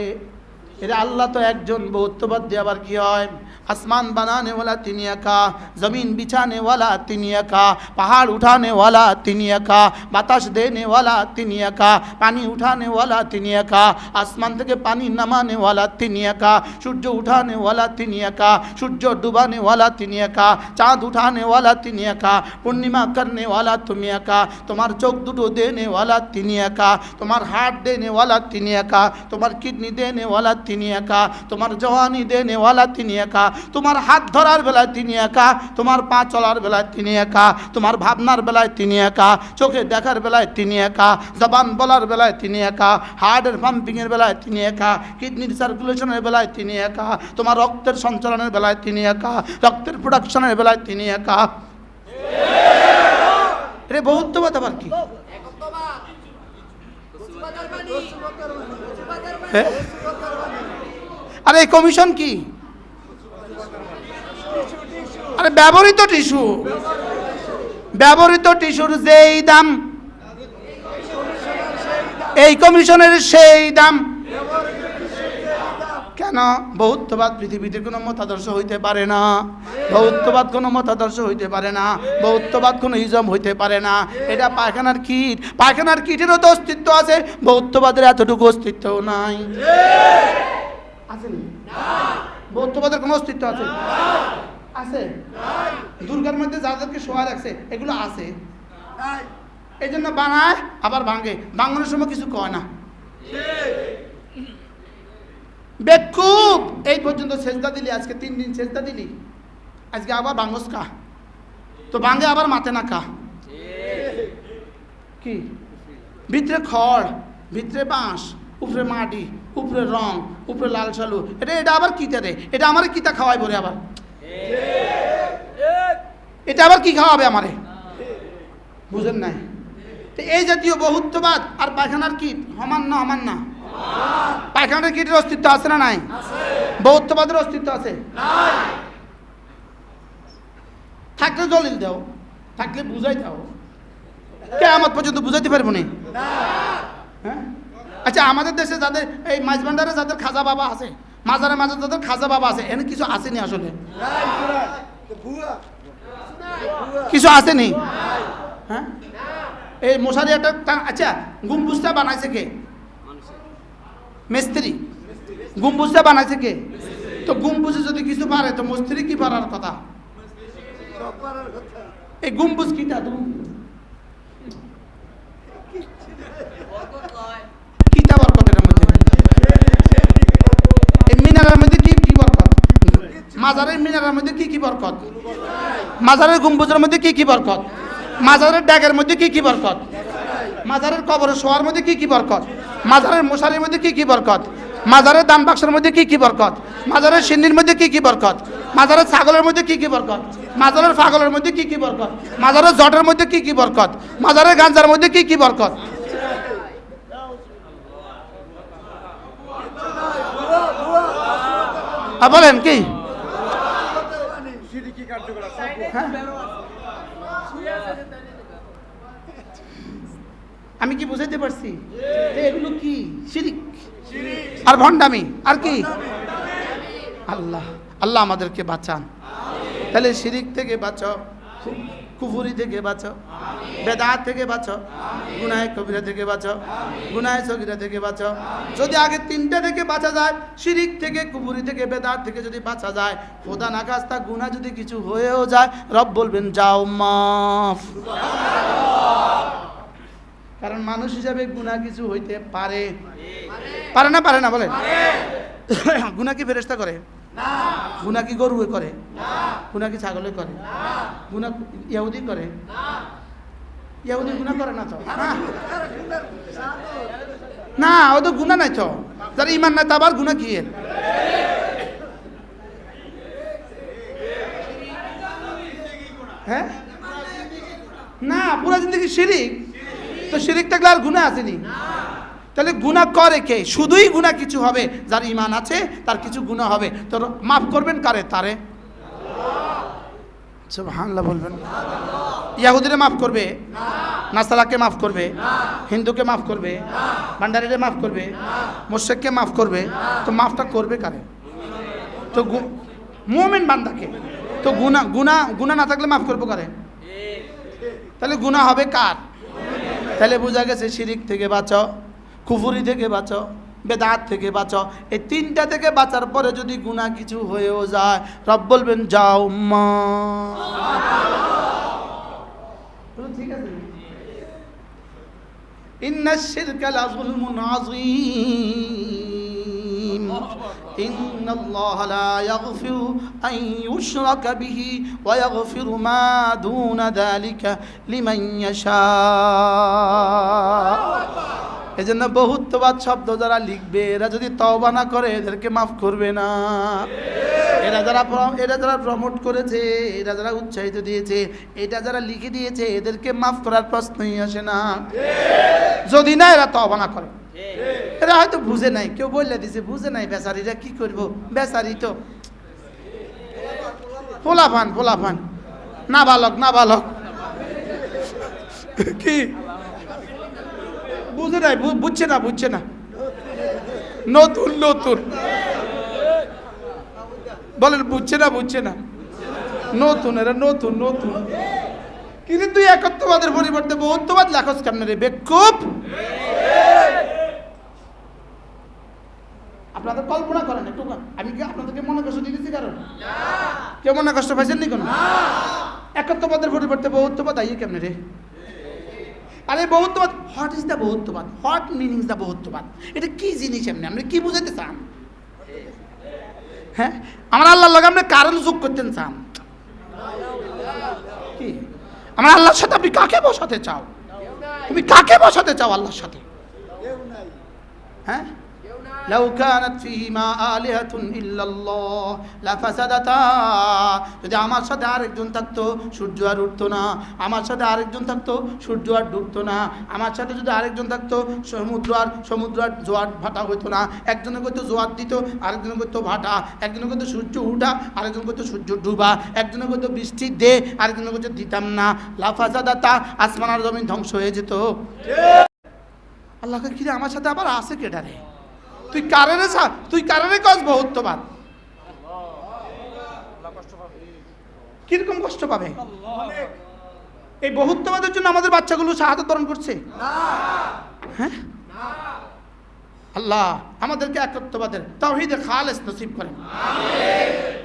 এরে আল্লাহ তো একজন, বহুত্ববাদ দিয়ে আবার কি হয়? आसमान बनाने वाला तिनिया का, ज़मीन बिछाने वाला तिनिया का, पहाड़ उठाने वाला तिनिया का, बाताश देने वाला तिनिया का, पानी उठाने वाला तिनिया का, आसमान থেকে पानी नमाने वाला तिनिया का, सूर्य उठाने वाला तिनिया का, सूर्य डुबाने वाला तिनिया का, चाँद उठाने वाला तिनिया का, पूर्णिमा करने वाला तुमिया का, तुम्हार चोख दुटो देने वाला तिनिया का, तुम्हार हार्ट देने वाला तिनिया का, तुम्हार किडनी देने वाला तिनिया का, तुम्हार जवानी देने वाला तिनिया का, তোমার হাত ধরার বেলায় তিনি একা, তোমার পা চলার বেলায় তিনি একা, তোমার ভাবনার বেলায় তিনি একা, চোখে দেখার বেলায় তিনি একা, জবান বলার বেলায় তিনি একা, হার্টের পাম্পিংয়ের বেলায় তিনি একা, কিডনির সার্কুলেশনের বেলায় তিনি একা, তোমার রক্তের সঞ্চালনের বেলায় তিনি একা, রক্তের প্রোডাকশনের বেলায় তিনি একা। রে বহুত্ববাদ আবার কি? আরে এই কমিশন কি? আরে ব্যবহৃত টিস্যু, ব্যবহৃত টিস্যুর যেই দাম, এই কমিশনের সেই দাম। কেন? বহুত্ববাদ পৃথিবীতে কোনো মতাদর্শ হইতে পারে না, বহুত্ববাদ কোনো মতাদর্শ হইতে পারে না, বহুত্ববাদ কোনো ইজম হইতে পারে না। এটা পায়খানার কীট, পায়খানার কীটেরও তো অস্তিত্ব আছে, বহুত্ববাদের এতটুকু অস্তিত্ব নাই। আছে না? বহুত্ববাদের কোনো অস্তিত্ব আছে? আছে? দুর্গার মধ্যে যাদেরকে শোয়া রাখছে এগুলো আছে, এই জন্য বানায় আবার ভাঙে, ভাঙানোর সময় কিছু কয় না। বেকুব, এই পর্যন্ত সেজদা দিলি, আজকে 3 দিন সেজদা দিলি, আজকে আবার ভাঙস কা, তো ভাঙে আবার মাথে না কা। কি ভিতরে খড়, ভিতরে বাঁশ, উপরে মাটি, উপরে রং, উপরে লাল সালু, এটা আবার কিতা রে? এটা আমার কিতা খাওয়াই বলে আবার, এটা আবার কি খাওয়াবে আমারে? বুঝেন নাই? তো এই জাতীয় বহুত্ববাদ আর পায়খানার কীট সমান না? সমান না? পায়খানার কীটের অস্তিত্ব আছে না নাই? বহুত্ববাদের অস্তিত্ব আছে? থাকলে দলিল দাও, থাকলে বুঝাই দাও, কিয়ামত পর্যন্ত বুঝাইতে পারবো না। হ্যাঁ, আচ্ছা, আমাদের দেশে যাদের এই মাঝভান্ডারে যাদের খাজা বাবা আছে, মাজারে মাঝে যাদের খাজা বাবা আছে, এনে কিছু আসেনি আসলে? কিছু আসেনি? হ্যাঁ, এই মশারি একটা, আচ্ছা, গম্বুজটা বানাইছে কে? মিস্ত্রি। গম্বুজটা বানাইছে কে? তো গম্বুজে যদি কিছু পারে তো মিস্ত্রি কি পারার কথা? এই গম্বুজ কিটা কিটা বরকতের মধ্যে, এই মিনারের মধ্যে কি কি বরকত? মাজারের মিনারের মধ্যে কি কি বরকত? মাজারের গম্বুজের মধ্যে কি কি বরকত? মাজারের ড্যাগের মধ্যে কি কি বরকত? মাজারের কবরের শোয়ার মধ্যে কি কি বরকত? মাজারের মশারির মধ্যে কি কি বরকত? মাজারের দান বাক্সের মধ্যে কি কি বরকত? মাজারের সিন্নির মধ্যে কি কি বরকত? মাজারের ছাগলের মধ্যে কি কি বরকত? মাজারের পাগলের মধ্যে কি কি বরকত? মাজারের জটের মধ্যে কি কি বরকত? মাজারের গাঞ্জার মধ্যে কি কি বরকত? বলেন কি? আমি কি বুঝাইতে পারছি? এগুলো কি? শিরিক আর ভণ্ডামি আর কি? আল্লাহ আল্লাহ আমাদেরকে বাঁচান। তাহলে শিরিক থেকে বাঁচো, কুফুরি থেকে বাঁচো, বেদাত থেকে বাঁচো, গুনাহে কবিরা থেকে বাঁচো, গুনাহে সগীরা থেকে বাঁচো। যদি আগে 3টা থেকে বাঁচা যায়, শিরিক থেকে, কুফুরি থেকে, বেদাত থেকে যদি বাঁচা যায়, খোদা না খাস্তা গুনাহ যদি কিছু হয়েও যায়, রব বলবেন যাও মাফ। কারণ মানুষ হিসাবে গুনাহ কিছু হইতে পারে, পারে না? পারে না? বলেন। গুনাহ কি ফেরেশতা করে? গুনাহ কি গরুয়ে করে? গুনাহ কি ছাগলে করে? গুনাহ ইহুদি করে? ইহুদি গুনাহ করে না তো? না, ও তো গুনাহ নাই তো। যারা ঈমান নাই তার গুনাহ কি এর? হ্যাঁ, না, পুরা জিন্দেগি শিরিক। তো শিরিক থাকলে আর গুনাহ আসেনি। তাহলে গুনাহ করে কে? শুধুই গুনাহ কিছু হবে যার ঈমান আছে, তার কিছু গুনাহ হবে। তো মাফ করবেন কারে? তারে। সুবহানাল্লাহ বলবেন। ইহুদিরে মাফ করবে? নাসারাকে মাফ করবে? হিন্দুকে মাফ করবে? ভান্ডারীরে মাফ করবে? মুশরিককে মাফ করবে? তো মাফটা করবে কারে? তো মুমিন বান্দাকে। তো গুনাহ না থাকলে মাফ করবো কারে? তাহলে গুনাহ হবে কার? তাহলে বোঝা গেছে শিরিক থেকে বাঁচো, কুফুরি থেকে বাঁচো, বেদাত থেকে বাঁচো। এই 3টা থেকে বাঁচার পরে যদি গুনাহ কিছু হয়েও যায়, রব বলবেন যাও মা। ঠিক আছে? ইন্নাশ শিরকা লাযুলমুন আযীম ইন্নাল্লাহা লা ইয়াগফিরু আন ইউশরাকা বিহি ওয়া ইয়াগফিরু মা দুনা যালিকা লিমান ইয়াশা। এজন্য বহুত্ববাদ শব্দ যারা লিখবে, এরা যদি তওবা না করে এদেরকে মাফ করবে না। এরা যারা প্রমোট করেছে, এরা যারা উৎসাহিত দিয়েছে, এটা যারা লিখে দিয়েছে, এদেরকে মাফ করার প্রশ্নই আসে না যদি না এরা তওবা না করে। এরা হয়তো বুঝে নাই, কেউ বললে দিছে, বুঝে নাই, বেচারিরা কি করব, বেচারি তো পোলাপান না বালক কি বুঝে নাই, বুঝছে না নতুন বলেন বুঝছে না নতুন, এরা নতুন নতুন। কিন্তু তুই একত্ববাদের পরিবর্তে বহুত্ববাদ লেখস কেমনে রে বেকুব? আপনাদের কল্পনা করেন একটু, আমি কি আপনাদেরকে মনে কষ্ট দিয়েছি কারণ? কেউ মনে কষ্ট পাইছেন নি কোনো? একত্ববাদের পরিবর্তে বহুত্ববাদ আইয়ে কেমনে রে? আরে বহুত্ববাদ, হোয়াট ইজ দ্য বহুত্ববাদ? হোয়াট মিনিংস দ্য বহুত্ববাদ? এটা কি জিনিস? এমনি আপনি কি বুঝাইতে চান? হ্যাঁ, আমার আল্লাহর লগে আপনি কারণ যোগ করতেন চান কি? আমার আল্লাহর সাথে আপনি কাকে বসাতে চাও? তুমি কাকে বসাতে চাও আল্লাহর সাথে? হ্যাঁ, لو كانت فيهما آلهة إلا الله لفسدتا। যদি আমার সাথে আরেকজন থাকতো সূর্য আর উঠতো না, আমার সাথে আরেকজন থাকতো সূর্য আর ডুবতো না, আমার সাথে যদি আরেকজন থাকতো সমুদ্র আর জোয়ার ভাটা হইতো না। একজনে কইতো জোয়ার দিত, আরেকজনে কইতো ভাটা, একজনে কইতো সূর্য উঠা, আরেকজন কইতো সূর্য ডুবা, একজনে কইতো বৃষ্টি দে, আরেকজনে কইতো দিতাম না। লাফাসাদাতা, আসমান আর জমিন ধ্বংস হয়ে যেত। আল্লাহকে কিরে আমার সাথে আবার আছে কেডারে? তুই কারণে কস বহুত্ববাদ? কিরকম কষ্ট পাবে? এই বহুত্ববাদের জন্য আমাদের বাচ্চাগুলো শাহাদাত বরণ করছে। হ্যাঁ, আল্লাহ আমাদেরকে একত্ববাদের তাওহীদের খালেস নসিব করেন।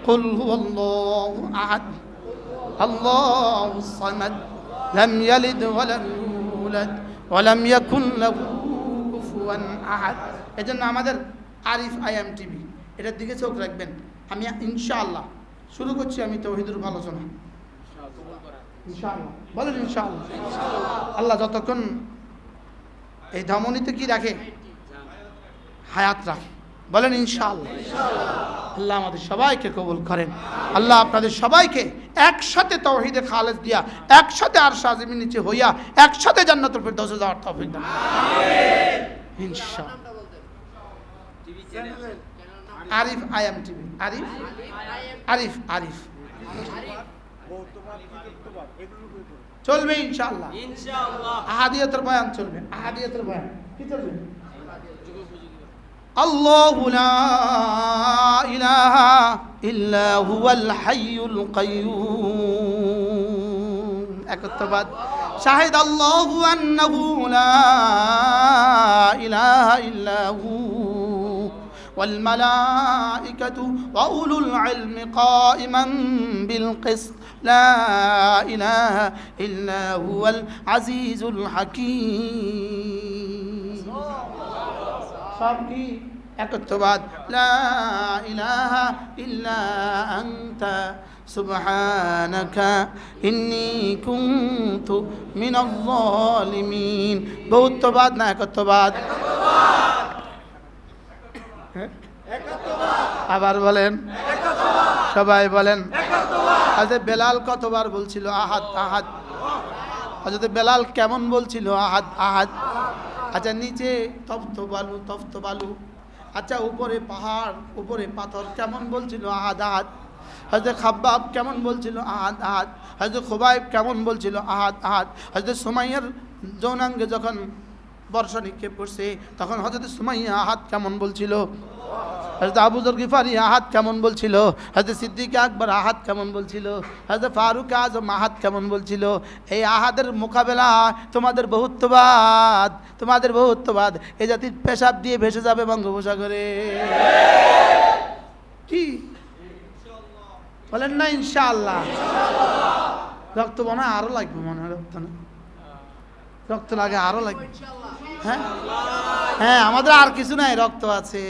কুল হুয়াল্লাহু আহাদ আল্লাহুস সামাদ লাম ইয়ালিদ ওয়া লাম ইউলাদ ওয়া লাম ইয়াকুন লাহু কুফুয়ান আহাদ। এজন্য আমাদের আরিফ আইএম টিভি এটার দিকে চোখ রাখবেন। আমি ইনশাআল্লাহ শুরু করছি আমি তাওহীদের আলোচনা ইনশাআল্লাহ। বলেন ইনশাআল্লাহ। আল্লাহ যতক্ষণ এই ধমনীতে কি রাখে? হায়াত রাখে। বলেন ইনশাআল্লাহ। আল্লাহ আমাদের সবাইকে কবুল করেন। আল্লাহ আপনাদের সবাইকে একসাথে তাওহীদে খালেস দিয়া, একসাথে আরশ আজিমের নিচে হইয়া, একসাথে জান্নাতুল ফিরদাউসে যাওয়ার তৌফিক দান করুন ইনশাআল্লাহ। আরিফ আইএম টিভি, আরিফ আরিফ আরিফ চলবে ইনশাআল্লাহ। আহাদিয়াতের বয়ান চলবে, আহাদিয়াতের বয়ান কি চলবে? আল্লাহু লা ইলাহা ইল্লা হুয়াল হাইয়ুল কাইয়্যুম। একত্ববাদ। শাহিদ আল্লাহু আন্নাহু লা ইলাহা ইল্লা হু ওয়াল মালাইকাতু ওয়া উলুল ইলমি কাইমান বিল কিসত লা ইলাহা ইল্লা হুয়াল আজিজুল হাকীম। সব কি? একত্ববাদ। লা ইলাহা ইল্লা আনতা সুবহানাকা ইন্নী কুনতু মিনাজ জালিমিন। বহুত্ববাদ না একত্ববাদ? আবার বলেন, সবাই বলেন। হযরত বেলাল কতবার বলছিল আহাদ আহাদ? হযরত বেলাল কেমন বলছিল আহাদ আহাদ? আচ্ছা নিচে তপ্ত বালু, আচ্ছা উপরে পাহাড়, উপরে পাথর কেমন বলছিল আহাদ আহাদ? হযরত খাব্বাব কেমন বলছিল আহাদ আহাদ? হযরত খুবাইব কেমন বলছিল আহাদ আহাদ? হযরত সুমাইয়ার যৌনাঙ্গে যখন বর্ষা নিক্ষেপ করছে তখন হযরত সুমাইয়া আহাদ কেমন বলছিল? হযরত আবু যর গিফারি আহাদ কেমন বলছিল? হযরত সিদ্দিক আকবর আহাদ কেমন বলছিল? হযরত ফারুক আজম আহাদ কেমন বলছিল? এই আহাদের মোকাবেলা তোমাদের বহুত্ববাদ, তোমাদের বহুত্ববাদ এই জাতির পেশাব দিয়ে ভেসে যাবে বঙ্গোপসাগরে। কি বলেন না ইনশাআল্লাহ? রক্ত মনে হয় আরো লাগবে, মনে হয় রক্ত না, রক্ত লাগে আরো লাগবে। হ্যাঁ হ্যাঁ, আমাদের আর কিছু নাই, রক্ত আছে।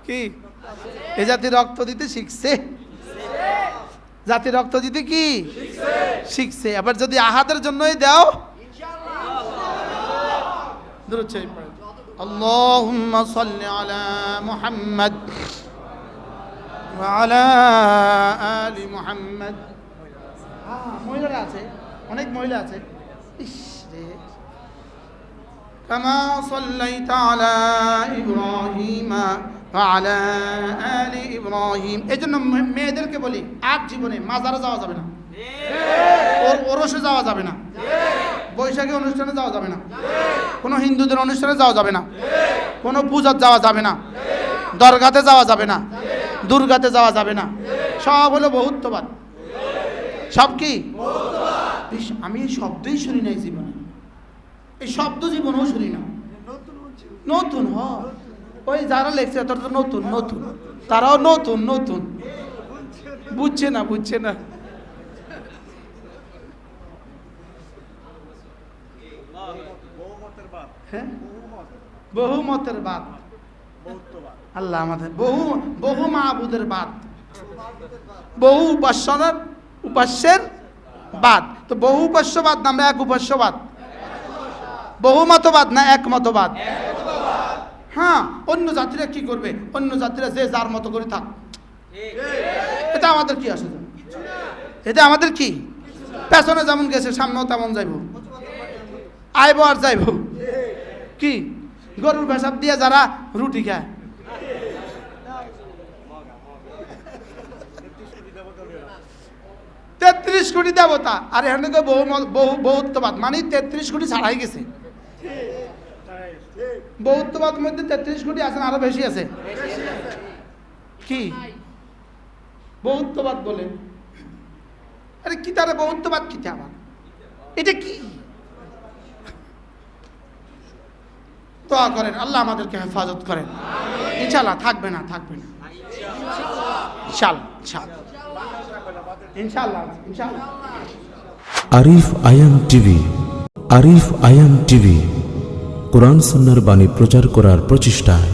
কি এ জাতি রক্ত দিতে শিখছে? জাতি রক্ত দিতে কি শিখছে? আবার যদি আহাদের জন্যই দাও দুরূদ শরীফ পড়ো। আল্লাহুম্মা সাল্লি আলা মুহাম্মাদ ওয়া আলা আলি মুহাম্মাদ। মহিলারা আছে, অনেক মহিলা আছে। ইস রে, কামা সাল্লাইতা আলা ইব্রাহিম ওয়া আলা আলি ইব্রাহিম। এজন্য মেয়েদেরকে বলি আর জীবনে মাজারে যাওয়া যাবে না, ওরসে যাওয়া যাবে না, বৈশাখী অনুষ্ঠানে যাওয়া যাবে না, কোনো হিন্দুদের অনুষ্ঠানে যাওয়া যাবে না, কোনো পূজার যাওয়া যাবে না, দরগাতে যাওয়া যাবে না, দুর্গাতে যাওয়া যাবে না, সব হলো বহুত্ববাদ। সব কি? আমি এই শব্দই শুনি নাই জীবনে, এই শব্দ জীবনেও শুনি না। নতুন ওই যারা লেখছে তারা তো নতুন নতুন, তারাও নতুন নতুন, বুঝছে না বুঝছে না। হ্যাঁ, বহুমতের বাদ, আল্লাহ আমাদের বহু মাহবুদের বাদ, বহু উপাস্যের বাদ। তো বহু উপাস্যবাদ না এক উপাস্যবাদ? বহু মতবাদ না এক মতবাদ? হ্যাঁ, অন্য জাতিরা কি করবে? অন্য জাতিরা যে যার মতো করে থাক, এটা আমাদের কি আসে? এটা আমাদের কি? পেছনে যেমন গেছে সামনেও তেমন যাইব, আইব আর যাইব। কি গরুর পেশাব দিয়ে যারা রুটি খায়, তেত্রিশ কোটি দেবতা, আর এখানে বহুত্ববাদ মানে 33 কোটি ছাড়াই গেছে। বহুত্ববাদ মধ্যে 33 কোটি আছেন, আরো বেশি আছে। কি বহুত্ববাদ বলে? আরে কি তারা বহুত্ববাদ কি আবার? এটা কি? দোয়া করেন আল্লাহ আমাদেরকে হেফাজত করেন। ইনশাআল্লাহ থাকবে না, থাকবে না, ইনশাআল্লাহ ইনশাআল্লাহ। আরিফ আয়াম টিভি, আরিফ আয়াম টিভি কোরআন সুন্নাহর বাণী প্রচার করার প্রচেষ্টায়